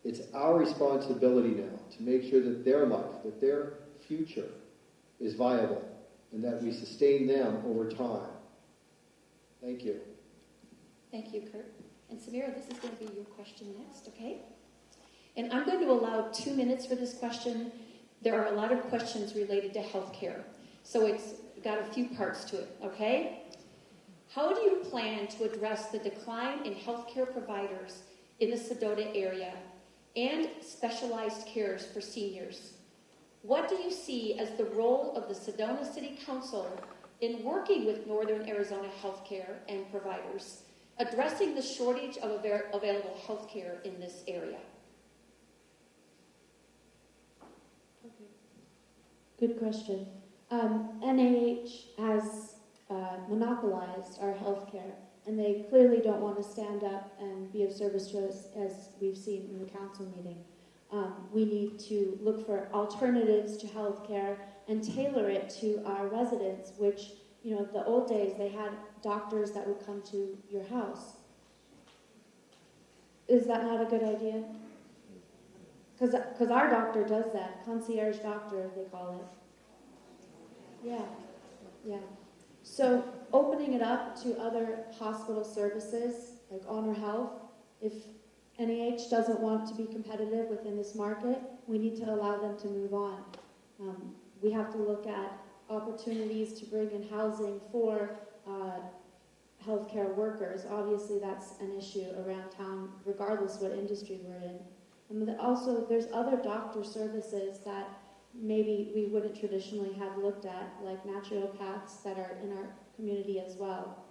It's our responsibility now to make sure that their life, that their future is viable, and that we sustain them over time. Thank you. Thank you, Kurt. And Samira, this is going to be your question next, okay? And I'm going to allow 2 minutes for this question. There are a lot of questions related to healthcare, so it's got a few parts to it, okay? How do you plan to address the decline in healthcare providers in the Sedona area and specialized cares for seniors? What do you see as the role of the Sedona City Council in working with Northern Arizona healthcare and providers, addressing the shortage of available healthcare in this area? Okay. Good question. NAH has monopolized our healthcare, and they clearly don't want to stand up and be of service to us, as we've seen in the council meeting. We need to look for alternatives to healthcare and tailor it to our residents, which, you know, the old days, they had doctors that would come to your house. Is that not a good idea? Because our doctor does that. Concierge doctor, they call it. Yeah. So opening it up to other hospital services, like Honor Health, if NAH doesn't want to be competitive within this market, we need to allow them to move on. We have to look at opportunities to bring in housing for healthcare workers. Obviously, that's an issue around town, regardless what industry we're in. And also, there's other doctor services that maybe we wouldn't traditionally have looked at, like naturopaths that are in our community as well.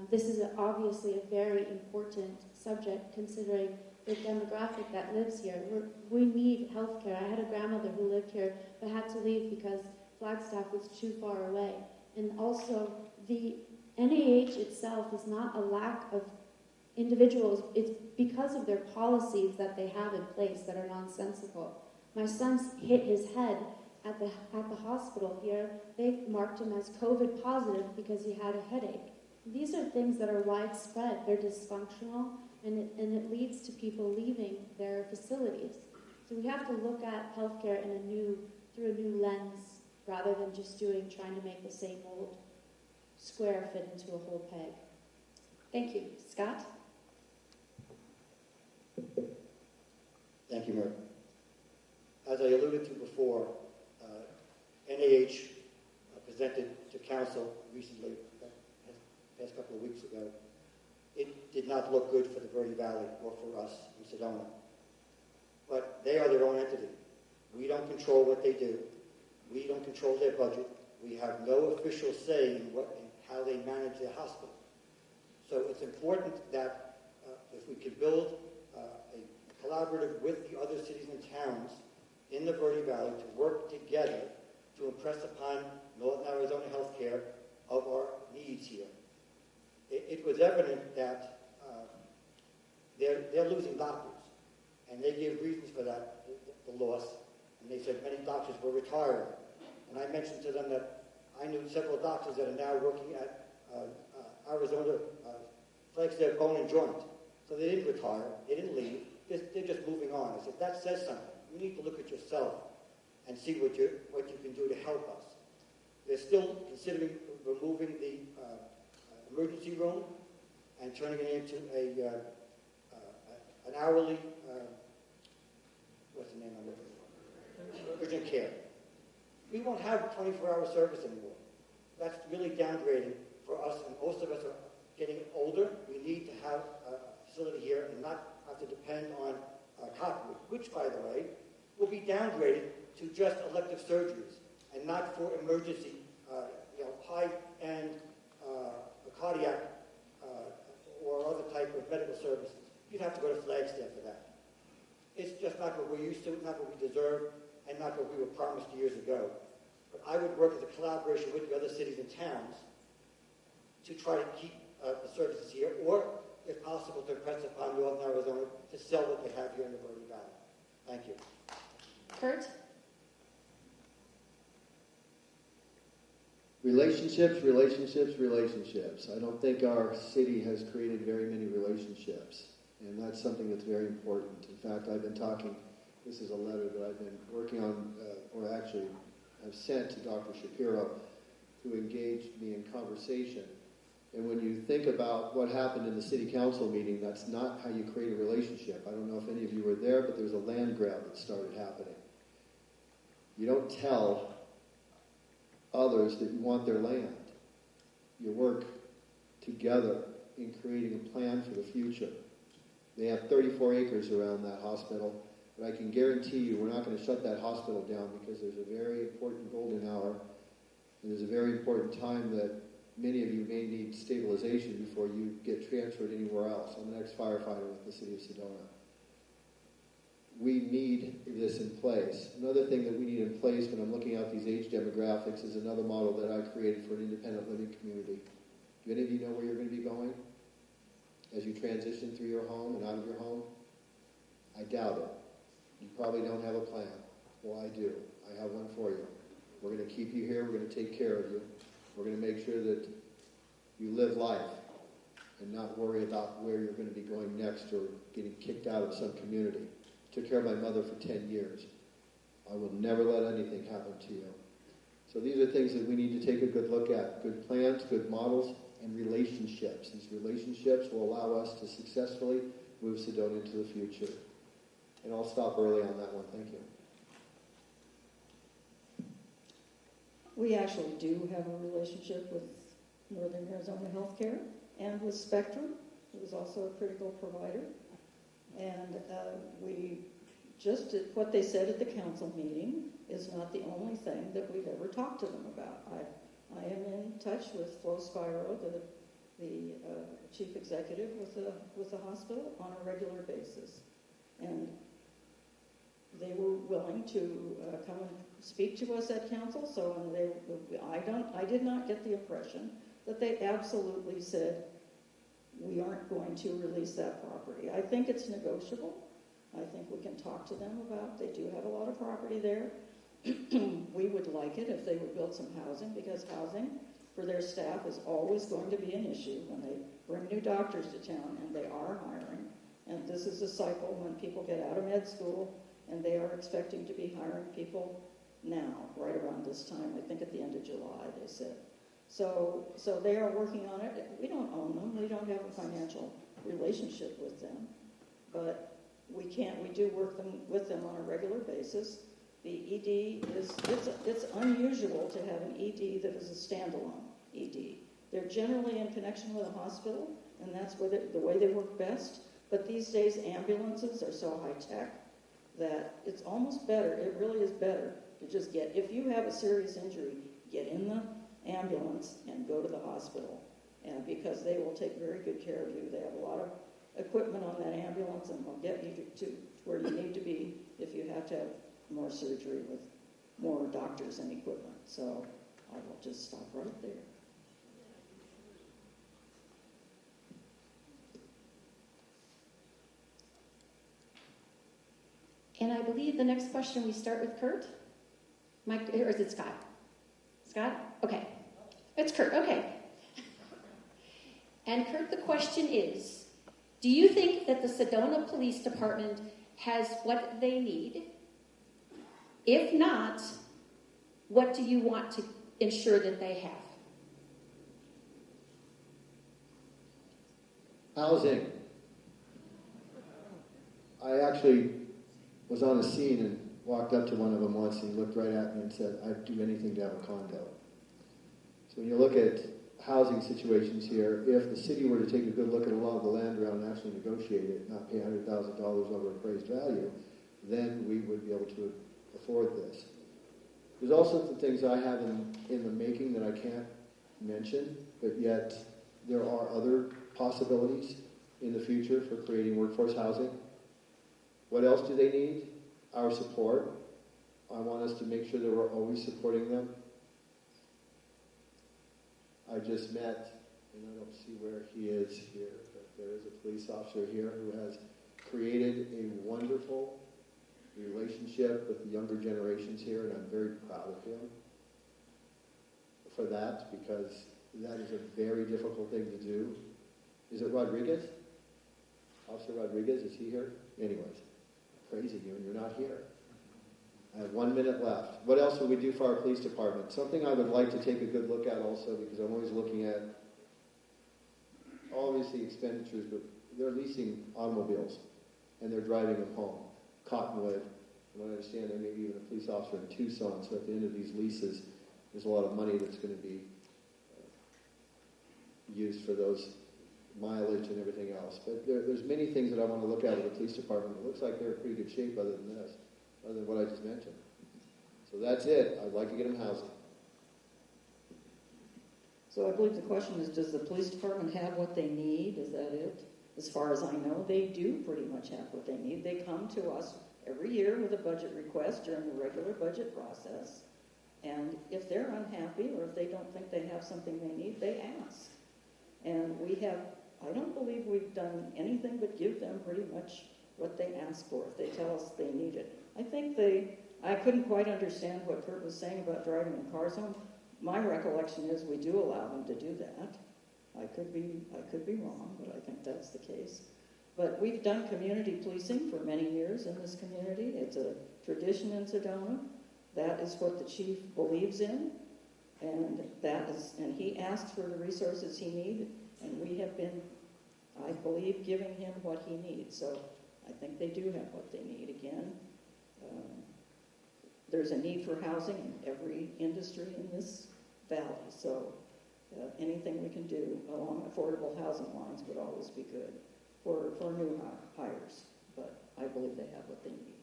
This is obviously a very important subject, considering the demographic that lives here. We need healthcare. I had a grandmother who lived here but had to leave because Flagstaff was too far away. And also, the NAH itself is not a lack of individuals. It's because of their policies that they have in place that are nonsensical. My son's hit his head at the hospital here. They marked him as COVID positive because he had a headache. These are things that are widespread. They're dysfunctional, and it leads to people leaving their facilities. So we have to look at healthcare through a new lens, rather than just trying to make the same old square fit into a whole peg. Thank you. Scott? Thank you, Mayor. As I alluded to before, NAH presented to council recently, past couple of weeks ago. It did not look good for the Verde Valley or for us in Sedona. But they are their own entity. We don't control what they do. We don't control their budget. We have no official say in how they manage their hospital. So it's important that if we could build a collaborative with the other cities and towns in the Verde Valley to work together to impress upon Northern Arizona healthcare of our needs here. It was evident that they're losing doctors, and they gave reasons for that, the loss, and they said many doctors were retiring. And I mentioned to them that I knew several doctors that are now working at Arizona Flagstaff Bone and Joint. So they didn't retire, they didn't leave, they're just moving on. I said, that says something. You need to look at yourself and see what you can do to help us. They're still considering removing the emergency room and turning it into an hourly, what's the name of it? Urgent care. We won't have 24-hour service anymore. That's really downgrading for us, and most of us are getting older. We need to have a facility here and not have to depend on Cottonwood, which, by the way, will be downgraded to just elective surgeries and not for emergency, high-end cardiac or other type of medical services. You'd have to go to Flagstaff for that. It's just not what we're used to, not what we deserve, and not what we were promised years ago. But I would work as a collaboration with the other cities and towns to try to keep the services here, or, if possible, to impress upon Northern Arizona to sell what they have here in the Verde Valley. Thank you. Kurt? Relationships, relationships, relationships. I don't think our city has created very many relationships, and that's something that's very important. In fact, I've been talking, this is a letter that I've been working on, or actually have sent to Dr. Shapiro, who engaged me in conversation. And when you think about what happened in the city council meeting, that's not how you create a relationship. I don't know if any of you were there, but there was a land grab that started happening. You don't tell others that you want their land. You work together in creating a plan for the future. They have 34 acres around that hospital, but I can guarantee you we're not going to shut that hospital down, because there's a very important golden hour, and there's a very important time that many of you may need stabilization before you get transferred anywhere else. I'm an ex-firefighter with the city of Sedona. We need this in place. Another thing that we need in place when I'm looking at these age demographics is another model that I created for an independent living community. Do any of you know where you're going to be going as you transition through your home and out of your home? I doubt it. You probably don't have a plan. Well, I do. I have one for you. We're going to keep you here. We're going to take care of you. We're going to make sure that you live life and not worry about where you're going to be going next or getting kicked out of some community. Took care of my mother for 10 years. I will never let anything happen to you. So these are things that we need to take a good look at. Good plans, good models, and relationships. These relationships will allow us to successfully move Sedona into the future. And I'll stop early on that one. Thank you. We actually do have a relationship with Northern Arizona Healthcare and with Spectrum, who is also a critical provider. And we just did what they said at the council meeting is not the only thing that we've ever talked to them about. I am in touch with Flo Spiro, the chief executive with the hospital, on a regular basis. And they were willing to come and speak to us at council, so I did not get the impression that they absolutely said, we aren't going to release that property. I think it's negotiable. I think we can talk to them about, they do have a lot of property there. We would like it if they would build some housing, because housing for their staff is always going to be an issue when they bring new doctors to town, and they are hiring. And this is a cycle when people get out of med school, and they are expecting to be hiring people now, right around this time. I think at the end of July, they said. So they are working on it. We don't own them. We don't have a financial relationship with them. But we do work with them on a regular basis. The ED it's unusual to have an ED that is a standalone ED. They're generally in connection with a hospital, and that's the way they work best. But these days, ambulances are so high-tech that it's almost better, it really is better to just if you have a serious injury, get in the ambulance and go to the hospital, and because they will take very good care of you. They have a lot of equipment on that ambulance, and they'll get you to where you need to be if you have to have more surgery with more doctors and equipment. So I will just stop right there. And I believe the next question, we start with Kurt. Mike, or is it Scott? Scott? Okay. It's Kurt, okay. And Kurt, the question is, do you think that the Sedona Police Department has what they need? If not, what do you want to ensure that they have? Housing. I actually was on a scene and walked up to one of them once, and he looked right at me and said, I'd do anything to have a condo. So when you look at housing situations here, if the city were to take a good look at a lot of the land around and actually negotiate it, not pay $100,000 over appraised value, then we would be able to afford this. There's also some things I have in the making that I can't mention, but yet there are other possibilities in the future for creating workforce housing. What else do they need? Our support. I want us to make sure that we're always supporting them. I just met, and I don't see where he is here, but there is a police officer here who has created a wonderful relationship with the younger generations here, and I'm very proud of him for that, because that is a very difficult thing to do. Is it Rodriguez? Officer Rodriguez, is he here? Anyways, praising you, and you're not here. I have 1 minute left. What else would we do for our police department? Something I would like to take a good look at also, because I'm always looking at, obviously, expenditures, but they're leasing automobiles, and they're driving them home. Cottonwood, and I understand there may be even a police officer in Tucson, so at the end of these leases, there's a lot of money that's going to be used for those mileage and everything else. But there's many things that I want to look at the police department. It looks like they're in pretty good shape other than this, other than what I just mentioned. So that's it. I'd like to get them housing. So I believe the question is, does the police department have what they need? Is that it? As far as I know, they do pretty much have what they need. They come to us every year with a budget request during the regular budget process. And if they're unhappy or if they don't think they have something they need, they ask. And I don't believe we've done anything but give them pretty much what they ask for if they tell us they need it. I couldn't quite understand what Kurt was saying about driving the cars home. My recollection is we do allow them to do that. I could be wrong, but I think that's the case. But we've done community policing for many years in this community. It's a tradition in Sedona. That is what the chief believes in, and he asks for the resources he needs, and we have been, I believe, giving him what he needs. So I think they do have what they need. Again, there's a need for housing in every industry in this valley. So anything we can do along affordable housing lines would always be good for new hires. But I believe they have what they need.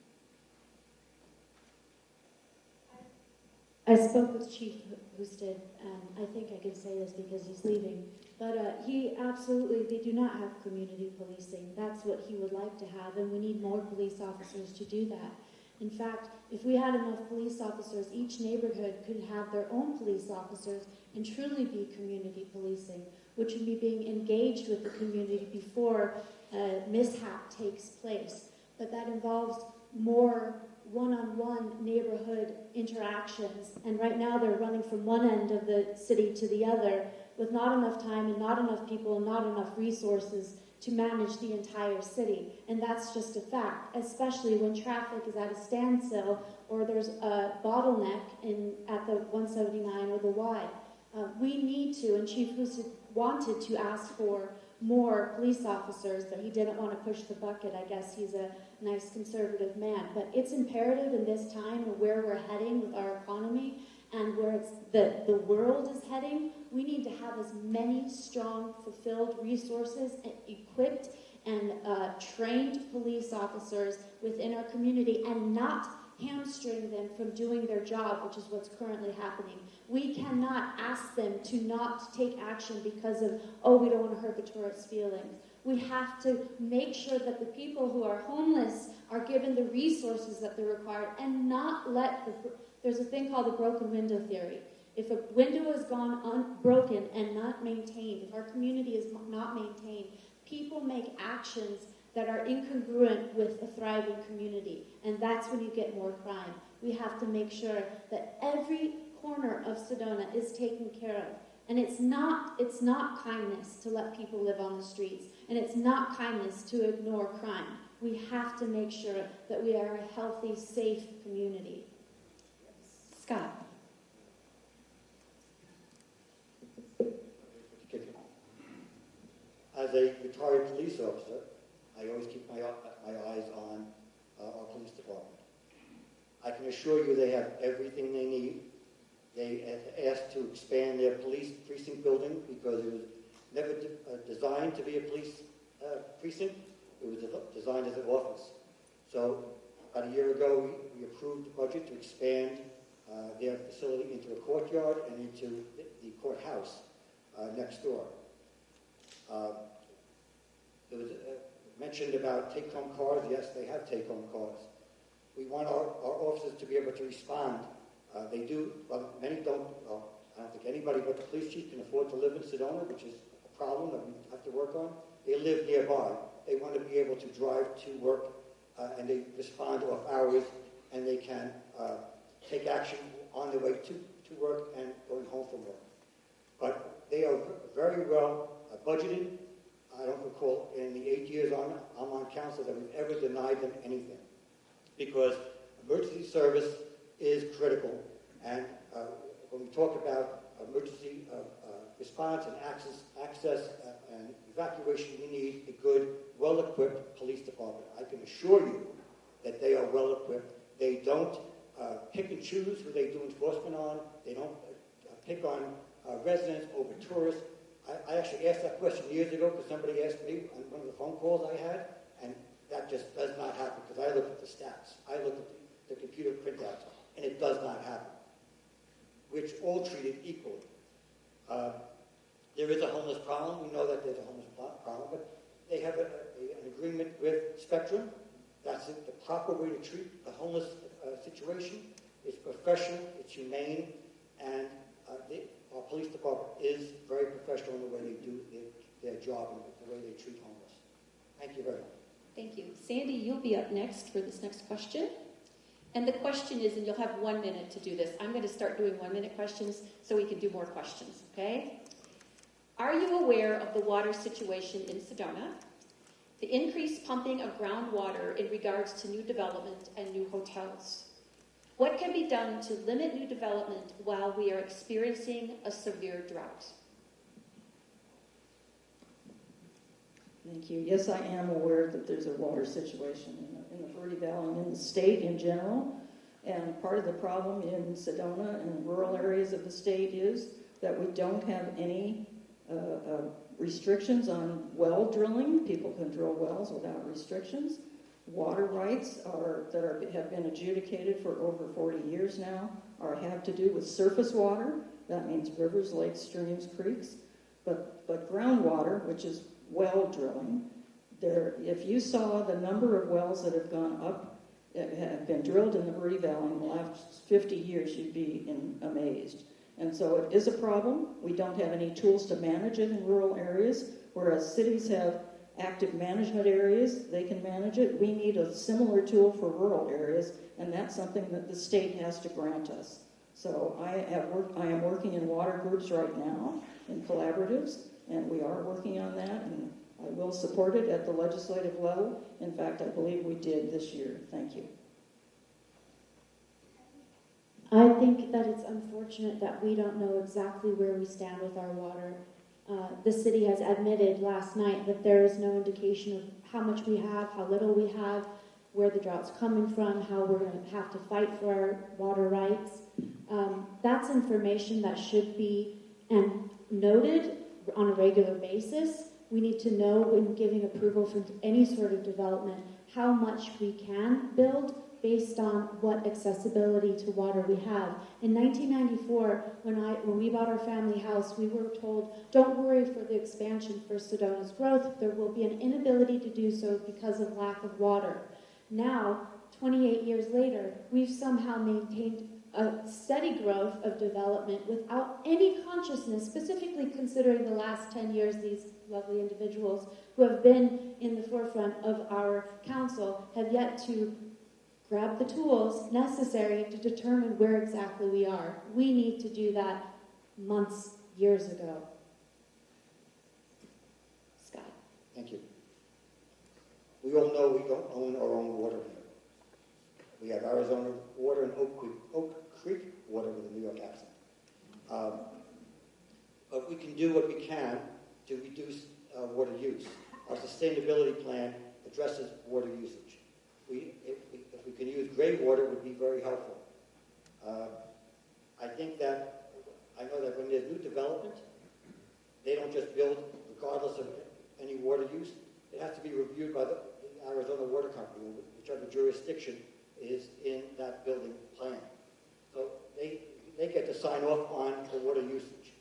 I spoke with Chief Husted, and I think I can say this because he's leaving, but they do not have community policing. That's what he would like to have, and we need more police officers to do that. In fact, if we had enough police officers, each neighborhood could have their own police officers and truly be community policing, which would be being engaged with the community before a mishap takes place. But that involves more one-on-one neighborhood interactions. And right now they're running from one end of the city to the other with not enough time and not enough people and not enough resources to manage the entire city. And that's just a fact, especially when traffic is at a standstill or there's a bottleneck at the 179 or the Y. We need to, and Chief Husid wanted to ask for more police officers, but he didn't want to push the bucket. I guess he's a nice conservative man. But it's imperative in this time of where we're heading with our economy and where the world is heading, we need to have as many strong, fulfilled resources, and equipped and trained police officers within our community and not hamstring them from doing their job, which is what's currently happening. We cannot ask them to not take action because of, oh, we don't want to hurt the tourists' feelings. We have to make sure that the people who are homeless are given the resources that they're required and not let there's a thing called the broken window theory. If a window has gone unbroken and not maintained, if our community is not maintained, people make actions that are incongruent with a thriving community. And that's when you get more crime. We have to make sure that every corner of Sedona is taken care of. And it's not kindness to let people live on the streets. And it's not kindness to ignore crime. We have to make sure that we are a healthy, safe community. Scott. As a retired police officer, I always keep my eyes on our police department. I can assure you they have everything they need. They have asked to expand their police precinct building because it was never designed to be a police precinct. It was designed as an office. So about a year ago, we approved the budget to expand their facility into a courtyard and into the courthouse next door. There was mentioned about take-home cars. Yes, they have take-home cars. We want our officers to be able to respond. They do, well, many don't. Well, I don't think anybody but the police chief can afford to live in Sedona, which is a problem that we have to work on. They live nearby. They want to be able to drive to work, and they respond off hours, and they can take action on their way to work and going home from work. But they are very well budgeted. I don't recall in the 8 years I'm on council that we've ever denied them anything, because emergency service is critical. And when we talk about emergency response and access and evacuation, we need a good, well-equipped police department. I can assure you that they are well-equipped. They don't pick and choose who they do enforcement on. They don't pick on residents over tourists. I actually asked that question years ago because somebody asked me on one of the phone calls I had, and that just does not happen because I look at the stats. I look at the computer printouts, and it does not happen. We're all treated equally. There is a homeless problem. We know that there's a homeless problem, but they have an agreement with Spectrum. That's the proper way to treat the homeless situation. It's professional, it's humane, and our police department is very professional in the way they do their job and the way they treat homeless. Thank you very much. Thank you. Sandy, you'll be up next for this next question. And the question is, and you'll have 1 minute to do this. I'm going to start doing 1-minute questions so we can do more questions, okay? Are you aware of the water situation in Sedona? The increased pumping of groundwater in regards to new development and new hotels? What can be done to limit new development while we are experiencing a severe drought? Thank you. Yes, I am aware that there's a water situation in the Verde Valley and in the state in general. And part of the problem in Sedona and rural areas of the state is that we don't have any restrictions on well drilling. People can drill wells without restrictions. Water rights have been adjudicated for over 40 years now have to do with surface water. That means rivers, lakes, streams, creeks. But groundwater, which is well drilling, if you saw the number of wells that have gone up have been drilled in the Verde Valley in the last 50 years, you'd be amazed. And so it is a problem. We don't have any tools to manage it in rural areas, whereas cities have active management areas, they can manage it. We need a similar tool for rural areas, and that's something that the state has to grant us. So I am working in water groups right now, in collaboratives, and we are working on that, and I will support it at the legislative level. In fact, I believe we did this year. Thank you. I think that it's unfortunate that we don't know exactly where we stand with our water. The city has admitted last night that there is no indication of how much we have, how little we have, where the drought's coming from, how we're going to have to fight for our water rights. That's information that should be noted on a regular basis. We need to know when giving approval for any sort of development how much we can build based on what accessibility to water we have. In 1994, when we bought our family house, we were told, don't worry for the expansion for Sedona's growth. There will be an inability to do so because of lack of water. Now, 28 years later, we've somehow maintained a steady growth of development without any consciousness, specifically considering the last 10 years, these lovely individuals who have been in the forefront of our council have yet to grab the tools necessary to determine where exactly we are. We need to do that months, years ago. Scott. Thank you. We all know we don't own our own water here. We have Arizona water and Oak Creek water with a New York accent. But we can do what we can to reduce water use. Our sustainability plan addresses water usage. If we can use gray water, it would be very helpful. I know that when there's new development, they don't just build regardless of any water use. It has to be reviewed by the Arizona Water Company, whichever jurisdiction is in that building plan. So they get to sign off on the water usage.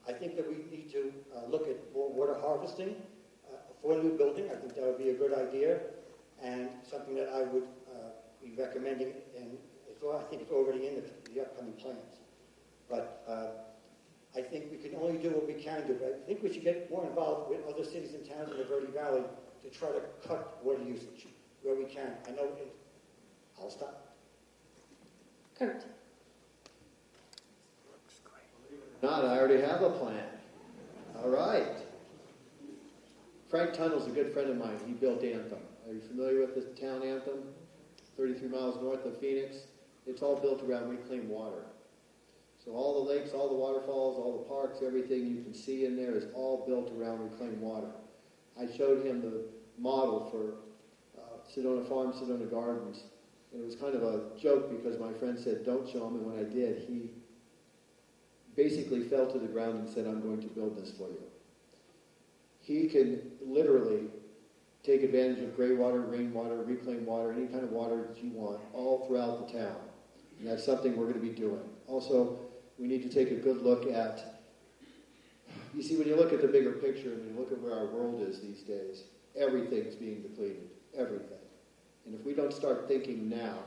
I think that we need to look at more water harvesting for a new building. I think that would be a good idea and something that I would be recommending, and I think it's already in the upcoming plans. But I think we can only do what we can do. But I think we should get more involved with other cities and towns in the Verde Valley to try to cut water usage where we can. I know I'll stop. Kurt. Not, I already have a plan. All right. Frank Tunnel's a good friend of mine. He built Anthem. Are you familiar with the town Anthem? 33 miles north of Phoenix. It's all built around reclaimed water. So all the lakes, all the waterfalls, all the parks, everything you can see in there is all built around reclaimed water. I showed him the model for Sedona Farm, Sedona Gardens. And it was kind of a joke because my friend said, don't show him. And when I did, he basically fell to the ground and said, I'm going to build this for you. He can literally take advantage of gray water, rainwater, reclaimed water, any kind of water that you want, all throughout the town. And that's something we're going to be doing. Also, we need to take a good look at, you see, when you look at the bigger picture and you look at where our world is these days, everything's being depleted, everything. And if we don't start thinking now,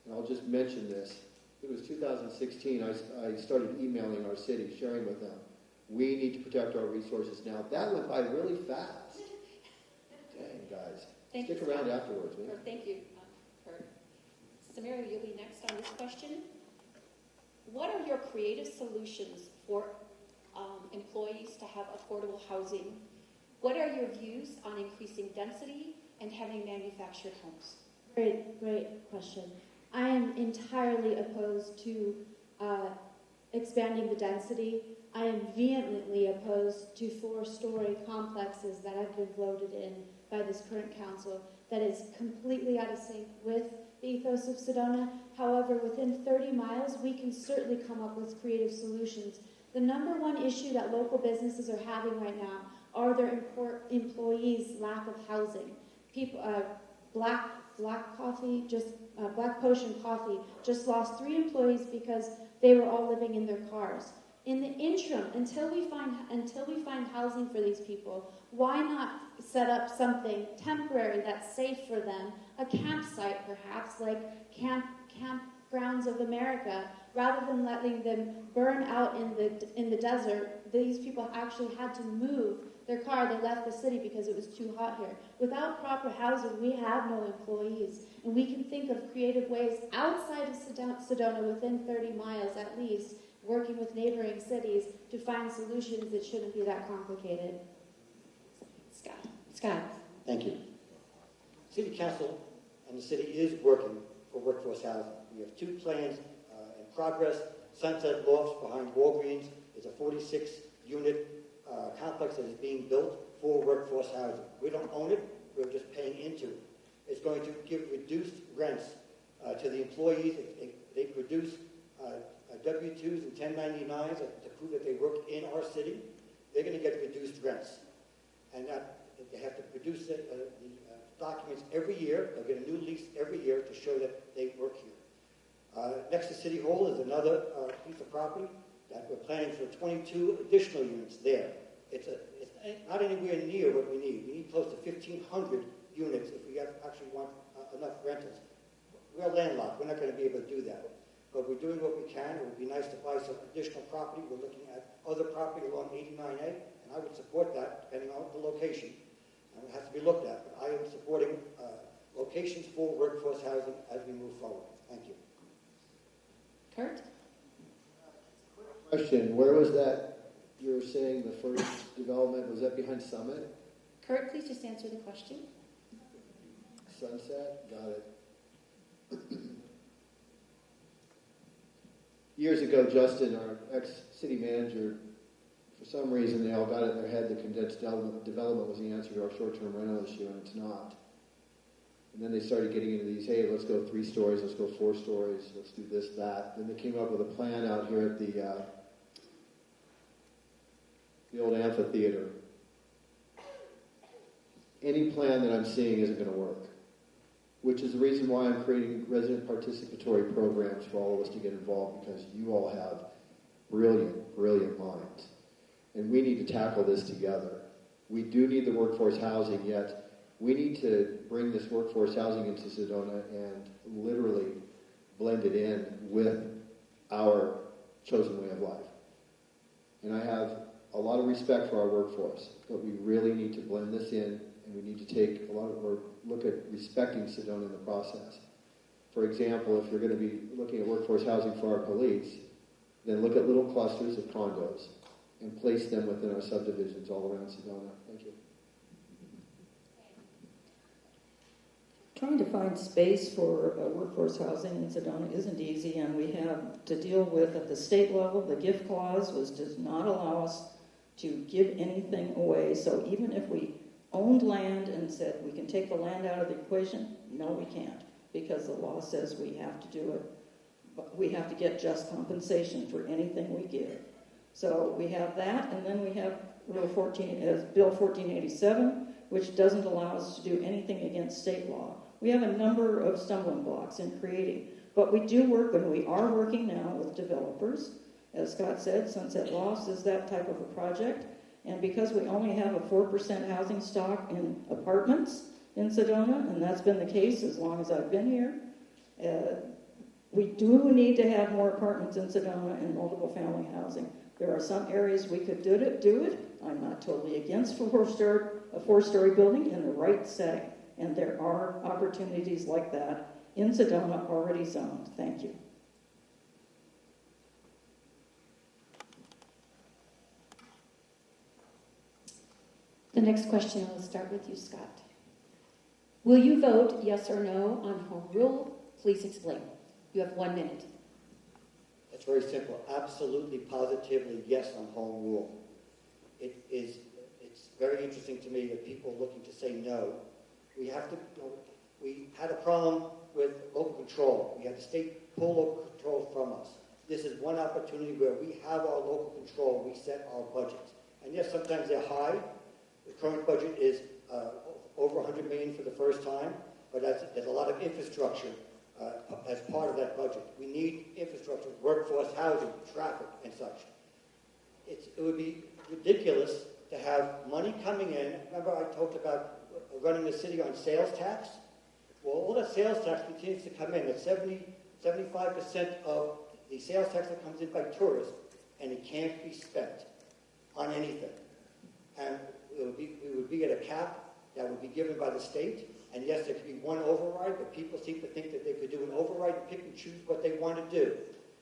and I'll just mention this, it was 2016, I started emailing our city, sharing with them, we need to protect our resources now. That went by really fast. Dang, guys. Stick around afterwards, man. Thank you, Kurt. Samira, you'll be next on this question. What are your creative solutions for employees to have affordable housing? What are your views on increasing density and having manufactured homes? Great question. I am entirely opposed to expanding the density. I am vehemently opposed to 4-story complexes that have been voted in by this current council that is completely out of sync with the ethos of Sedona. However, within 30 miles, we can certainly come up with creative solutions. The number one issue that local businesses are having right now are their employees' lack of housing. People, Black Potion Coffee just lost 3 employees because they were all living in their cars. In the interim, until we find housing for these people, why not set up something temporary that's safe for them, a campsite perhaps, like Campgrounds of America, rather than letting them burn out in the desert. These people actually had to move their car. They left the city because it was too hot here. Without proper housing, we have no employees, and we can think of creative ways outside of Sedona, within 30 miles at least, working with neighboring cities to find solutions that shouldn't be that complicated. Scott. Thank you. City Council and the city is working for workforce housing. We have 2 plans in progress. Sunset Lofts behind Walgreens is a 46-unit complex that is being built for workforce housing. We don't own it, we're just paying into it. It's going to give reduced rents to the employees. They produce W-2s and 1099s to prove that they work in our city. They're going to get reduced rents. And they have to produce the documents every year. They'll get a new lease every year to show that they work here. Next to City Hall is another piece of property that we're planning for 22 additional units there. It's not anywhere near what we need. We need close to 1,500 units if we actually want enough rentals. We're landlocked. We're not going to be able to do that. But we're doing what we can. It would be nice to buy some additional property. We're looking at other property along 89A, and I would support that depending on the location. And it has to be looked at. But I am supporting locations for workforce housing as we move forward. Thank you. Kurt? Question, where was that, you were saying the first development, was that behind Summit? Kurt, please just answer the question. Sunset? Got it. Years ago, Justin, our ex-city manager, for some reason they all got it in their head that condensed development was the answer to our short-term rental issue, and it's not. And then they started getting into these, hey, let's go 3 stories, let's go 4 stories, let's do this, that. Then they came up with a plan out here at the old amphitheater. Any plan that I'm seeing isn't going to work, which is the reason why I'm creating resident participatory programs for all of us to get involved, because you all have brilliant, brilliant minds. And we need to tackle this together. We do need the workforce housing, yet we need to bring this workforce housing into Sedona and literally blend it in with our chosen way of life. And I have a lot of respect for our workforce, but we really need to blend this in, and we need to take look at respecting Sedona in the process. For example, if you're going to be looking at workforce housing for our police, then look at little clusters of condos and place them within our subdivisions all around Sedona. Thank you. Trying to find space for workforce housing in Sedona isn't easy, and we have to deal with, at the state level, the gift clause does not allow us to give anything away. So even if we owned land and said we can take the land out of the equation, no, we can't, because the law says we have to do it. But we have to get just compensation for anything we give. So we have that, and then we have Bill 1487, which doesn't allow us to do anything against state law. We have a number of stumbling blocks in creating, but we do work, and we are working now with developers. As Scott said, Sunset Lofts is that type of a project, and because we only have a 4% housing stock in apartments in Sedona, and that's been the case as long as I've been here, we do need to have more apartments in Sedona and multiple family housing. There are some areas we could do it. I'm not totally against a 4-story building in the right setting. And there are opportunities like that in Sedona already zoned. Thank you. The next question, I'll start with you, Scott. Will you vote yes or no on home rule? Please explain. You have 1 minute. It's very simple. Absolutely, positively, yes on home rule. It's very interesting to me that people are looking to say no. We had a problem with local control. We had the state pull local control from us. This is one opportunity where we have our local control. We set our budgets. And yes, sometimes they're high. The current budget is over $100 million for the first time, but there's a lot of infrastructure as part of that budget. We need infrastructure, workforce, housing, traffic, and such. it would be ridiculous to have money coming in. Remember I talked about running the city on sales tax? Well, all that sales tax continues to come in. That's 75% of the sales tax that comes in by tourists, and it can't be spent on anything. And it would be at a cap that would be given by the state. And yes, there could be one override, but people seem to think that they could do an override and pick and choose what they want to do.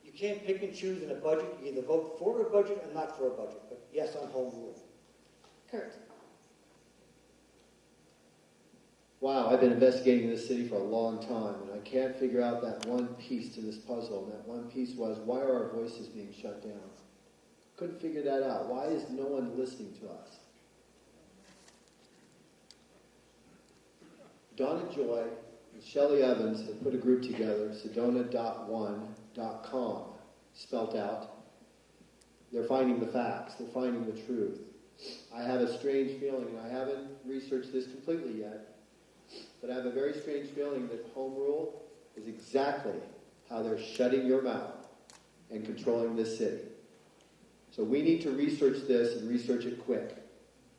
You can't pick and choose in a budget. You either vote for a budget or not for a budget. But yes, on home rule. Kurt. Wow, I've been investigating this city for a long time, and I can't figure out that one piece to this puzzle. And that one piece was, why are our voices being shut down? Couldn't figure that out. Why is no one listening to us? Donna Joy and Shelley Evans have put a group together, Sedona.1.com, spelt out. They're finding the facts. They're finding the truth. I have a strange feeling, and I haven't researched this completely yet, but I have a very strange feeling that home rule is exactly how they're shutting your mouth and controlling this city. So we need to research this and research it quick,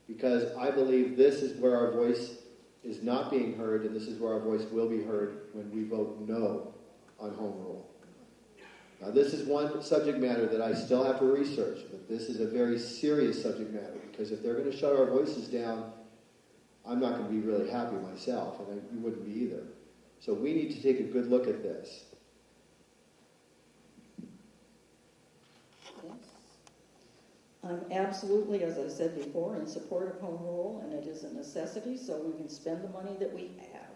because I believe this is where our voice is not being heard, and this is where our voice will be heard when we vote no on home rule. Now, this is one subject matter that I still have to research, but this is a very serious subject matter, because if they're going to shut our voices down, I'm not going to be really happy myself, and you wouldn't be either. So we need to take a good look at this. I'm absolutely, as I said before, in support of home rule, and it is a necessity so we can spend the money that we have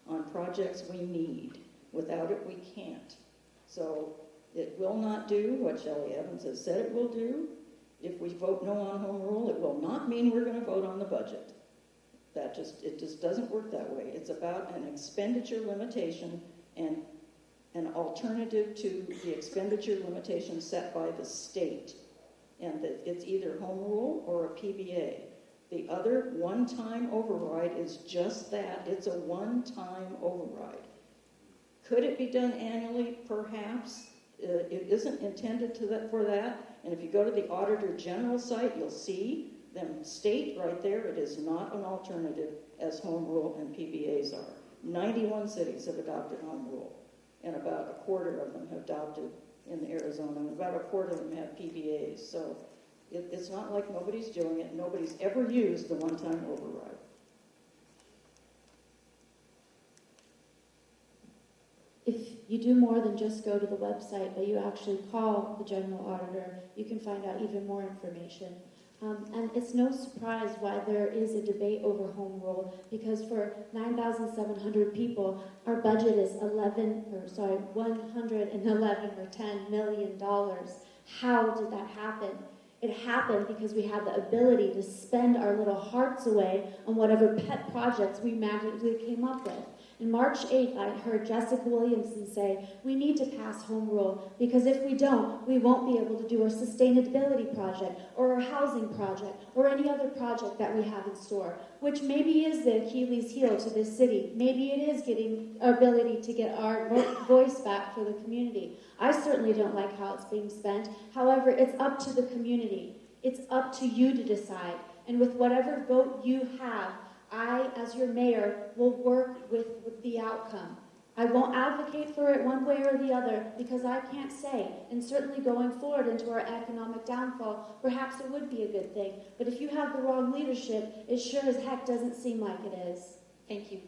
on projects we need. Without it, we can't. So it will not do what Shelley Evans has said it will do. If we vote no on home rule, it will not mean we're going to vote on the budget. It just doesn't work that way. It's about an expenditure limitation and an alternative to the expenditure limitation set by the state. And that it's either home rule or a PBA. The other one-time override is just that. It's a one-time override. Could it be done annually? Perhaps. It isn't intended for that. And if you go to the Auditor General site, you'll see them state right there it is not an alternative as home rule and PBAs are. 91 cities have adopted home rule, and about a quarter of them have adopted in Arizona, and about a quarter of them have PBAs. So it's not like nobody's doing it. Nobody's ever used the one-time override. If you do more than just go to the website, but you actually call the general auditor, you can find out even more information. And it's no surprise why there is a debate over home rule, because for 9,700 people, our budget is $111 or $10 million. How did that happen? It happened because we had the ability to spend our little hearts away on whatever pet projects we magically came up with. On March 8th, I heard Jessica Williamson say, we need to pass home rule because if we don't, we won't be able to do our sustainability project or our housing project or any other project that we have in store, which maybe is the Achilles heel to this city. Maybe it is getting our ability to get our voice back for the community. I certainly don't like how it's being spent. However, it's up to the community. It's up to you to decide. And with whatever vote you have, I, as your mayor, will work with the outcome. I won't advocate for it one way or the other because I can't say. And certainly going forward into our economic downfall, perhaps it would be a good thing. But if you have the wrong leadership, it sure as heck doesn't seem like it is. Thank you.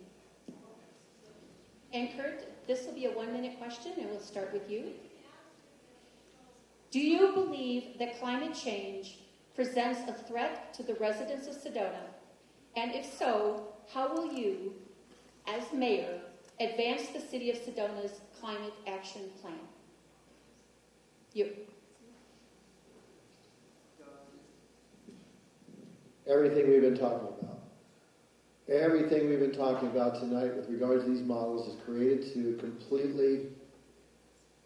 And Kurt, this will be a 1-minute question, and we'll start with you. Do you believe that climate change presents a threat to the residents of Sedona? And if so, how will you, as mayor, advance the city of Sedona's climate action plan? You. Everything we've been talking about. Everything we've been talking about tonight with regard to these models is created to completely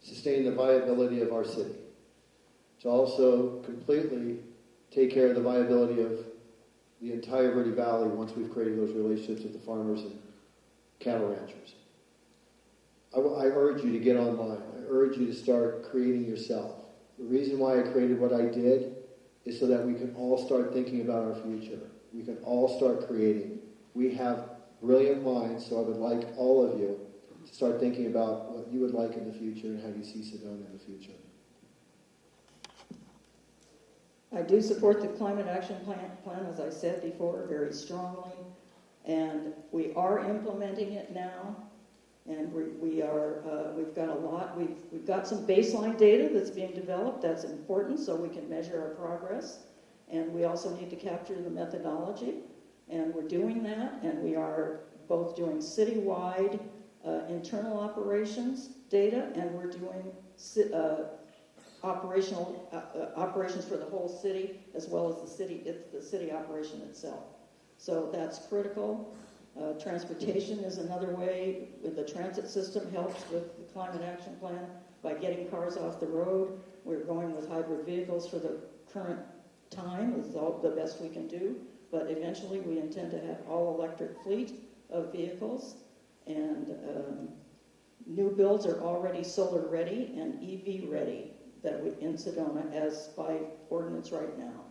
sustain the viability of our city. To also completely take care of the viability of the entire Verde Valley once we've created those relationships with the farmers and cattle ranchers. I urge you to get online. I urge you to start creating yourself. The reason why I created what I did is so that we can all start thinking about our future. We can all start creating. We have brilliant minds, so I would like all of you to start thinking about what you would like in the future and how you see Sedona in the future. I do support the Climate Action Plan, as I said before, very strongly, and we are implementing it now, and we've got a lot, we've got some baseline data that's being developed. That's important so we can measure our progress, and we also need to capture the methodology, and we're doing that, and we are both doing citywide internal operations data, and we're doing operations for the whole city, as well as the city operation itself. So that's critical. Transportation is another way. The transit system helps with the Climate Action Plan by getting cars off the road. We're going with hybrid vehicles for the current time. It's all the best we can do. But eventually we intend to have all electric fleet of vehicles. And new builds are already solar ready and EV ready in Sedona as by ordinance right now.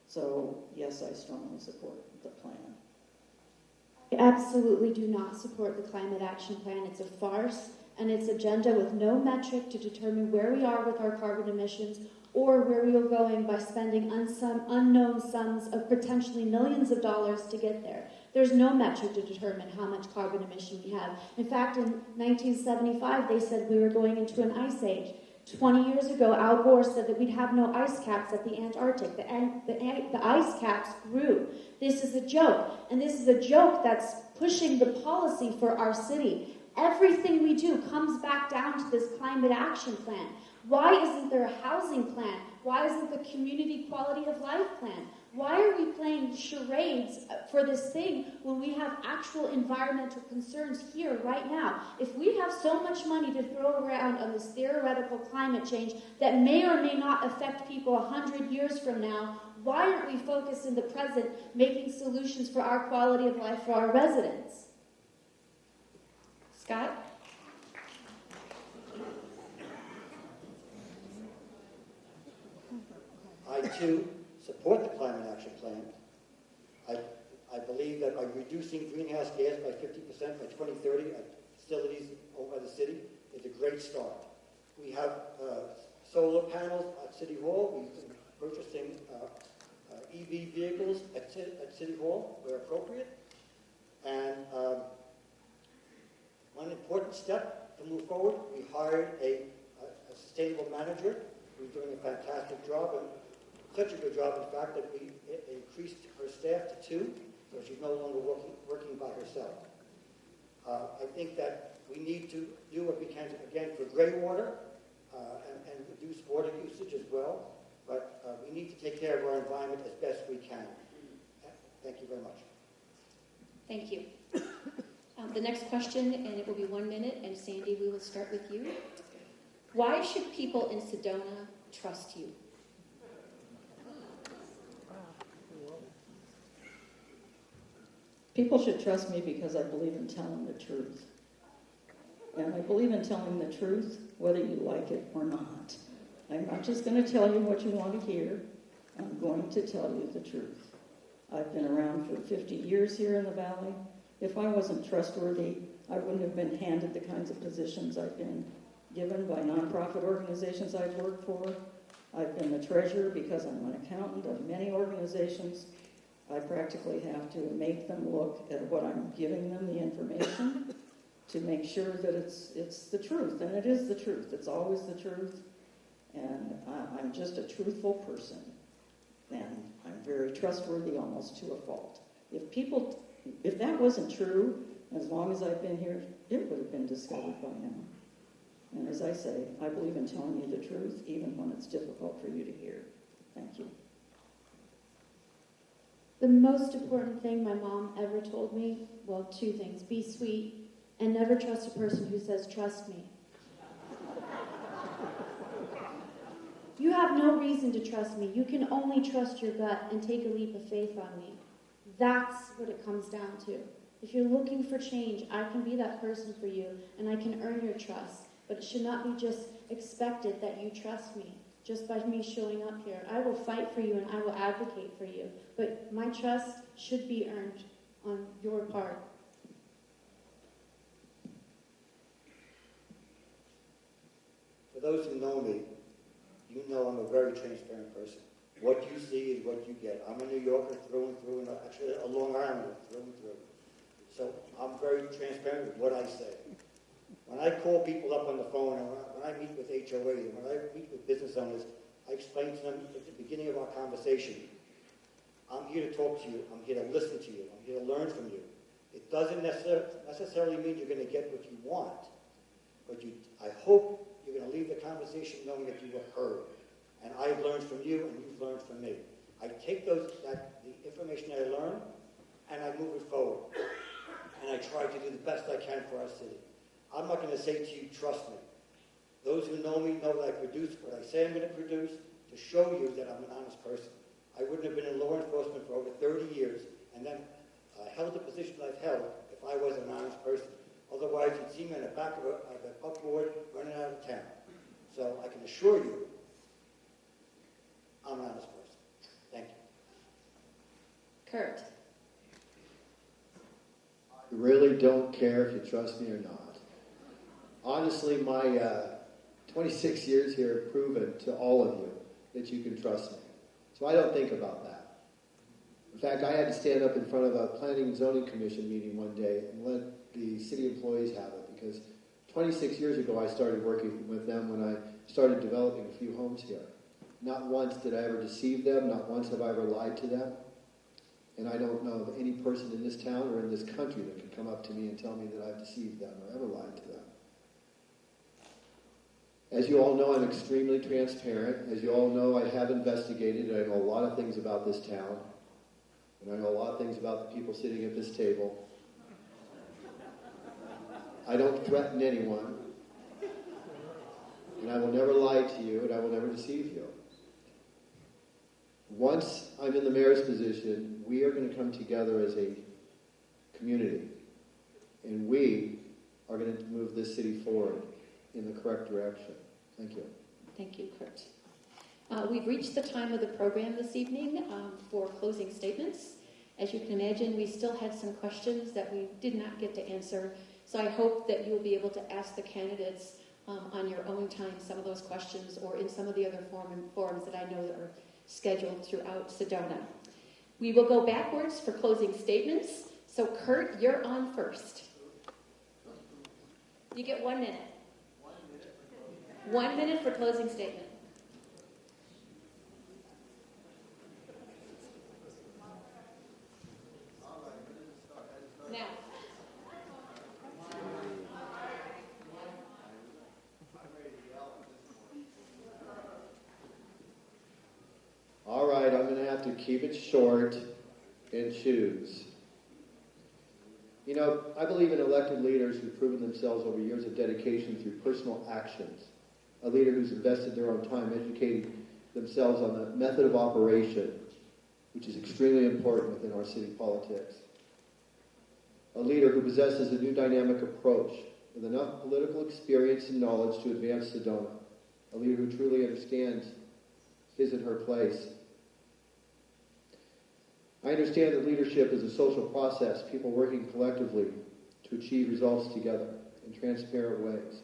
So yes, I strongly support the plan. I absolutely do not support the Climate Action Plan. It's a farce, and its agenda with no metric to determine where we are with our carbon emissions or where we are going by spending unknown sums of potentially millions of dollars to get there. There's no metric to determine how much carbon emission we have. In fact, in 1975, they said we were going into an ice age. 20 years ago, Al Gore said that we'd have no ice caps at the Antarctic. The ice caps grew. This is a joke. And this is a joke that's pushing the policy for our city. Everything we do comes back down to this climate action plan. Why isn't there a housing plan? Why isn't the community quality of life plan? Why are we playing charades for this thing when we have actual environmental concerns here right now? If we have so much money to throw around on this theoretical climate change that may or may not affect people 100 years from now, why aren't we focused in the present making solutions for our quality of life for our residents? Scott? I, too, support the Climate Action Plan. I believe that by reducing greenhouse gas by 50% by 2030 at facilities owned by the city is a great start. We have solar panels at City Hall. We've been purchasing EV vehicles at City Hall where appropriate. And one important step to move forward, we hired a sustainable manager who's doing a fantastic job, and such a good job, in fact, that we increased her staff to 2, so she's no longer working by herself. I think that we need to do what we can, again, for gray water and reduce water usage as well, but we need to take care of our environment as best we can. Thank you very much. Thank you. The next question, and it will be 1 minute, and Sandy, we will start with you. Why should people in Sedona trust you? People should trust me because I believe in telling the truth. And I believe in telling the truth whether you like it or not. I'm not just going to tell you what you want to hear. I'm going to tell you the truth. I've been around for 50 years here in the Valley. If I wasn't trustworthy, I wouldn't have been handed the kinds of positions I've been given by nonprofit organizations I've worked for. I've been the treasurer because I'm an accountant of many organizations. I practically have to make them look at what I'm giving them, the information, to make sure that it's the truth. And it is the truth. It's always the truth. And I'm just a truthful person. And I'm very trustworthy almost to a fault. If that wasn't true, as long as I've been here, it would have been discovered by now. And as I say, I believe in telling you the truth, even when it's difficult for you to hear. Thank you. The most important thing my mom ever told me, well, 2 things. Be sweet and never trust a person who says, trust me. You have no reason to trust me. You can only trust your gut and take a leap of faith on me. That's what it comes down to. If you're looking for change, I can be that person for you, and I can earn your trust. But it should not be just expected that you trust me. just by me showing up here. I will fight for you and I will advocate for you, but my trust should be earned on your part. For those who know me, you know I'm a very transparent person. What you see is what you get. I'm a New Yorker through and through, and actually a Long Islander through and through. So I'm very transparent with what I say. When I call people up on the phone, and when I meet with HOA, and when I meet with business owners, I explain to them at the beginning of our conversation, I'm here to talk to you, I'm here to listen to you, I'm here to learn from you. It doesn't necessarily mean you're going to get what you want, but I hope you're going to leave the conversation knowing that you were heard. And I've learned from you, and you've learned from me. I take the information that I learn, and I move it forward. And I try to do the best I can for our city. I'm not going to say to you, trust me. Those who know me know that I produce what I say I'm going to produce to show you that I'm an honest person. I wouldn't have been in law enforcement for over 30 years and then held the position I've held if I wasn't an honest person. Otherwise, you'd see me in the back of a buckboard running out of town. So I can assure you, I'm an honest person. Thank you. Kurt. I really don't care if you trust me or not. Honestly, my 26 years here have proven to all of you that you can trust me. So I don't think about that. In fact, I had to stand up in front of a planning and zoning commission meeting one day and let the city employees have it, because 26 years ago I started working with them when I started developing a few homes here. Not once did I ever deceive them, not once have I ever lied to them. And I don't know of any person in this town or in this country that can come up to me and tell me that I've deceived them or ever lied to them. As you all know, I'm extremely transparent. As you all know, I have investigated. I know a lot of things about this town. And I know a lot of things about the people sitting at this table. I don't threaten anyone. And I will never lie to you, and I will never deceive you. Once I'm in the mayor's position, we are going to come together as a community. And we are going to move this city forward in the correct direction. Thank you. Thank you, Kurt. We've reached the time of the program this evening for closing statements. As you can imagine, we still had some questions that we did not get to answer. So I hope that you'll be able to ask the candidates on your own time some of those questions, or in some of the other forums that I know that are scheduled throughout Sedona. We will go backwards for closing statements. So Kurt, you're on first. You get 1 minute. 1 minute for closing statement. Now. All right, I'm going to have to keep it short and choose. You know, I believe in elected leaders who've proven themselves over years of dedication through personal actions. A leader who's invested their own time educating themselves on the method of operation, which is extremely important within our city politics. A leader who possesses a new dynamic approach with enough political experience and knowledge to advance Sedona. A leader who truly understands his and her place. I understand that leadership is a social process, people working collectively to achieve results together in transparent ways.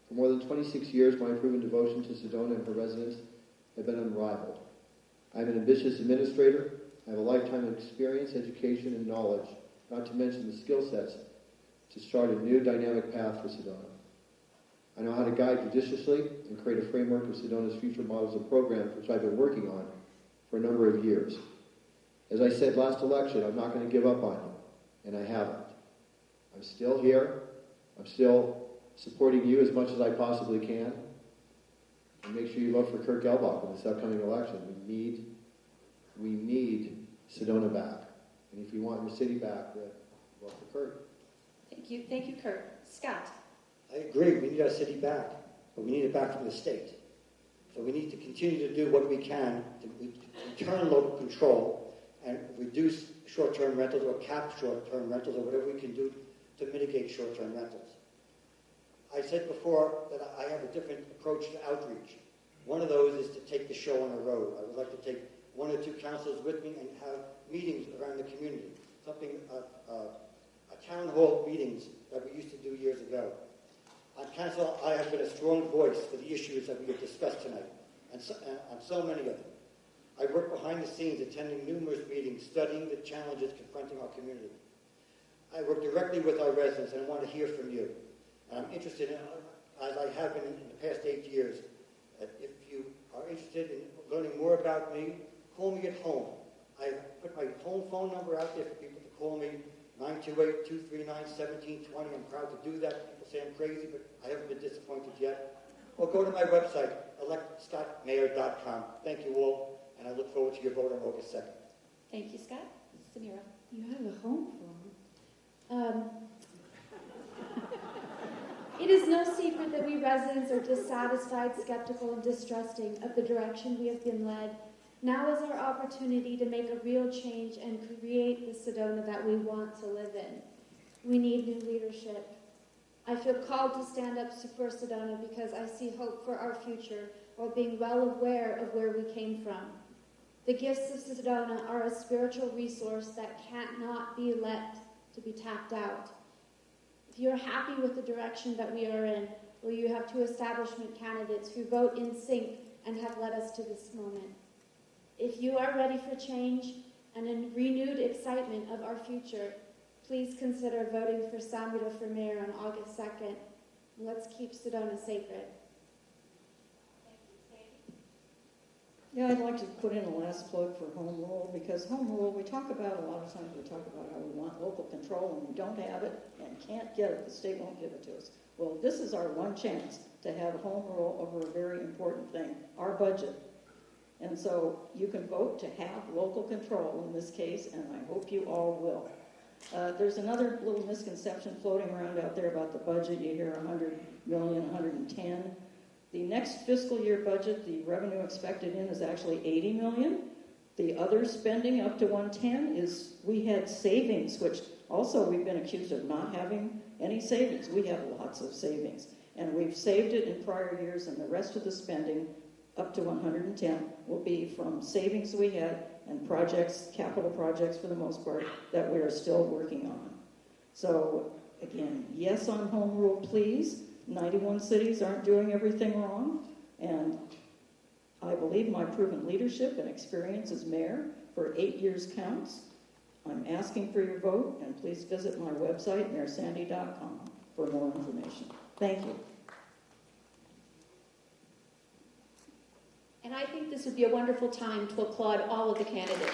For more than 26 years, my proven devotion to Sedona and her residents have been unrivaled. I am an ambitious administrator. I have a lifetime of experience, education, and knowledge, not to mention the skill sets to start a new dynamic path for Sedona. I know how to guide judiciously and create a framework of Sedona's future models and programs, which I've been working on for a number of years. As I said last election, I'm not going to give up on you, and I haven't. I'm still here. I'm still supporting you as much as I possibly can. And make sure you vote for Kurt Gelbach in this upcoming election. We need Sedona back. And if you want your city back, then vote for Kurt. Thank you, Kurt. Scott. I agree. We need our city back, but we need it back from the state. So we need to continue to do what we can to return local control and reduce short-term rentals or cap short-term rentals or whatever we can do to mitigate short-term rentals. I said before that I have a different approach to outreach. One of those is to take the show on the road. I would like to take 1 or 2 councilors with me and have meetings around the community. Something, a town hall meetings that we used to do years ago. On council, I have been a strong voice for the issues that we have discussed tonight, and on so many of them. I work behind the scenes, attending numerous meetings, studying the challenges confronting our community. I work directly with our residents, and I want to hear from you. And I'm interested in, as I have been in the past 8 years, that if you are interested in learning more about me, call me at home. I put my home phone number out there for people to call me, 928-239-1720. I'm proud to do that. People say I'm crazy, but I haven't been disappointed yet. Or go to my website, electscottmayor.com. Thank you all, and I look forward to your vote on August 2nd. Thank you, Scott. Samira. You have a home phone. It is no secret that we residents are dissatisfied, skeptical, and distrusting of the direction we have been led. Now is our opportunity to make a real change and create the Sedona that we want to live in. We need new leadership. I feel called to stand up for Sedona because I see hope for our future while being well aware of where we came from. The gifts of Sedona are a spiritual resource that cannot be let to be tapped out. If you're happy with the direction that we are in, well, you have 2 establishment candidates who vote in sync and have led us to this moment. If you are ready for change and a renewed excitement of our future, please consider voting for Samira for mayor on August 2nd. Let's keep Sedona sacred. Yeah, I'd like to put in a last plug for home rule, because home rule, we talk about, a lot of times we talk about how we want local control and we don't have it and can't get it, the state won't give it to us. Well, this is our one chance to have home rule over a very important thing, our budget. And so you can vote to have local control in this case, and I hope you all will. There's another little misconception floating around out there about the budget. You hear 100 million, 110. The next fiscal year budget, the revenue expected in is actually 80 million. The other spending up to 110 is, we had savings, which also we've been accused of not having any savings. We have lots of savings. And we've saved it in prior years, and the rest of the spending up to 110 will be from savings we had and projects, capital projects for the most part, that we are still working on. So again, yes on home rule, please. 91 cities aren't doing everything wrong, and I believe my proven leadership and experience as mayor for 8 years counts. I'm asking for your vote, and please visit my website, mayorsandy.com, for more information. Thank you. And I think this would be a wonderful time to applaud all of the candidates.